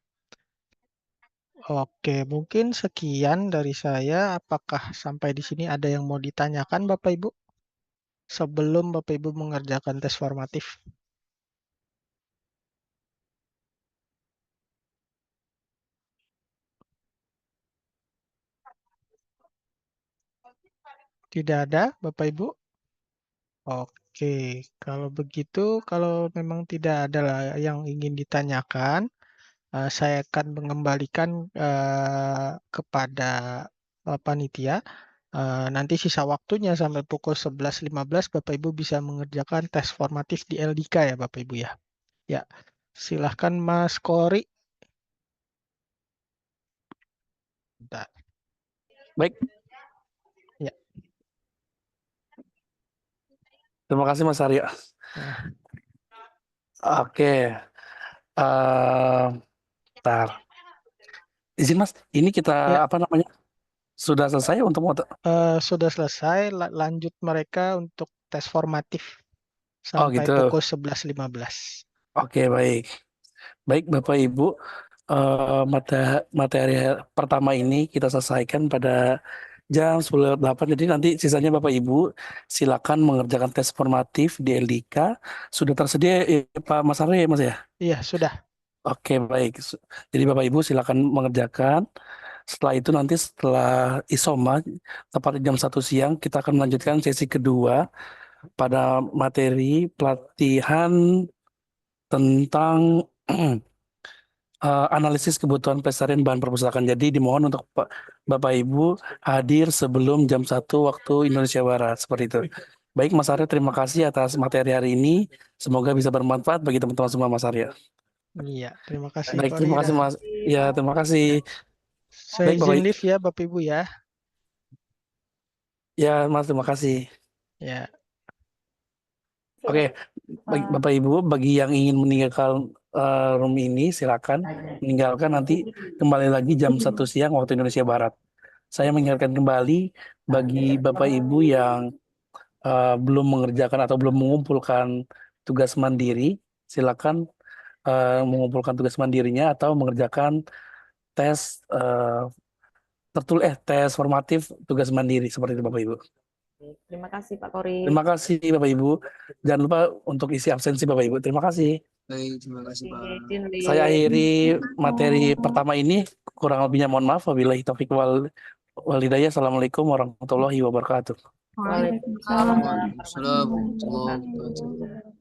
B: Oke, mungkin sekian dari saya. Apakah sampai di sini ada yang mau ditanyakan, Bapak Ibu? Sebelum Bapak Ibu mengerjakan tes formatif. Tidak ada, Bapak Ibu? Oke, kalau begitu, kalau memang tidak ada yang ingin ditanyakan, saya akan mengembalikan kepada panitia. Nanti sisa waktunya sampai pukul 11.15 Bapak Ibu bisa mengerjakan tes formatif di LDK ya Bapak Ibu ya. Ya, silahkan Mas Kori. Bentar.
A: Baik,
B: Ya.
A: terima kasih Mas Aryo.
B: Nah,
A: Oke, bentar. Izin Mas, ini kita
B: ya,
A: apa namanya? Sudah selesai untuk
B: sudah selesai. Lanjut mereka untuk tes formatif
A: Oh
B: sampai
A: gitu.
B: pukul 11.15.
A: Oke, baik. Baik Bapak Ibu, materi pertama ini kita selesaikan pada jam 10.08. Jadi nanti sisanya Bapak Ibu silakan mengerjakan tes formatif di LDK. Sudah tersedia Pak Mas Arya ya, Mas ya?
B: Iya, sudah.
A: Oke, baik. Jadi Bapak Ibu silakan mengerjakan. Setelah itu nanti setelah ISOMA, tepat jam 1 siang, kita akan melanjutkan sesi kedua pada materi pelatihan tentang analisis kebutuhan pelestarian bahan perpustakaan. Jadi dimohon untuk Bapak Ibu hadir sebelum jam 1 waktu Indonesia Barat. Seperti itu. Baik Mas Arya, terima kasih atas materi hari ini. Semoga bisa bermanfaat bagi teman-teman semua Mas Arya.
B: Iya, terima kasih
A: Baik,
B: Kori
A: terima kasih
B: dan
A: Mas. Ya, terima kasih.
B: saya
A: Baik Bapak.
B: izin live ya Bapak Ibu ya.
A: Ya Mas, terima kasih.
B: Ya,
A: Oke, baik Bapak Ibu, bagi yang ingin meninggalkan room ini, silakan meninggalkan, nanti kembali lagi jam 1 siang waktu Indonesia Barat. Saya mengingatkan kembali bagi Bapak Ibu yang belum mengerjakan atau belum mengumpulkan tugas mandiri, silakan mengumpulkan tugas mandirinya atau mengerjakan tes tes formatif tugas mandiri seperti itu Bapak Ibu.
D: Terima kasih Pak Kori.
A: Terima kasih Bapak Ibu. Jangan lupa untuk isi absensi Bapak Ibu. Terima kasih.
F: Baik, terima kasih Pak.
D: Izin live.
A: Saya akhiri materi pertama ini. Kurang lebihnya mohon maaf. Wabillahi taufiq walhidayah. Assalamualaikum warahmatullahi wabarakatuh.
D: Waalaikumsalam warahmatullahi
F: Waalaikumsalam warahmatullahi
D: wabarakatuh.
F: wabarakatuh.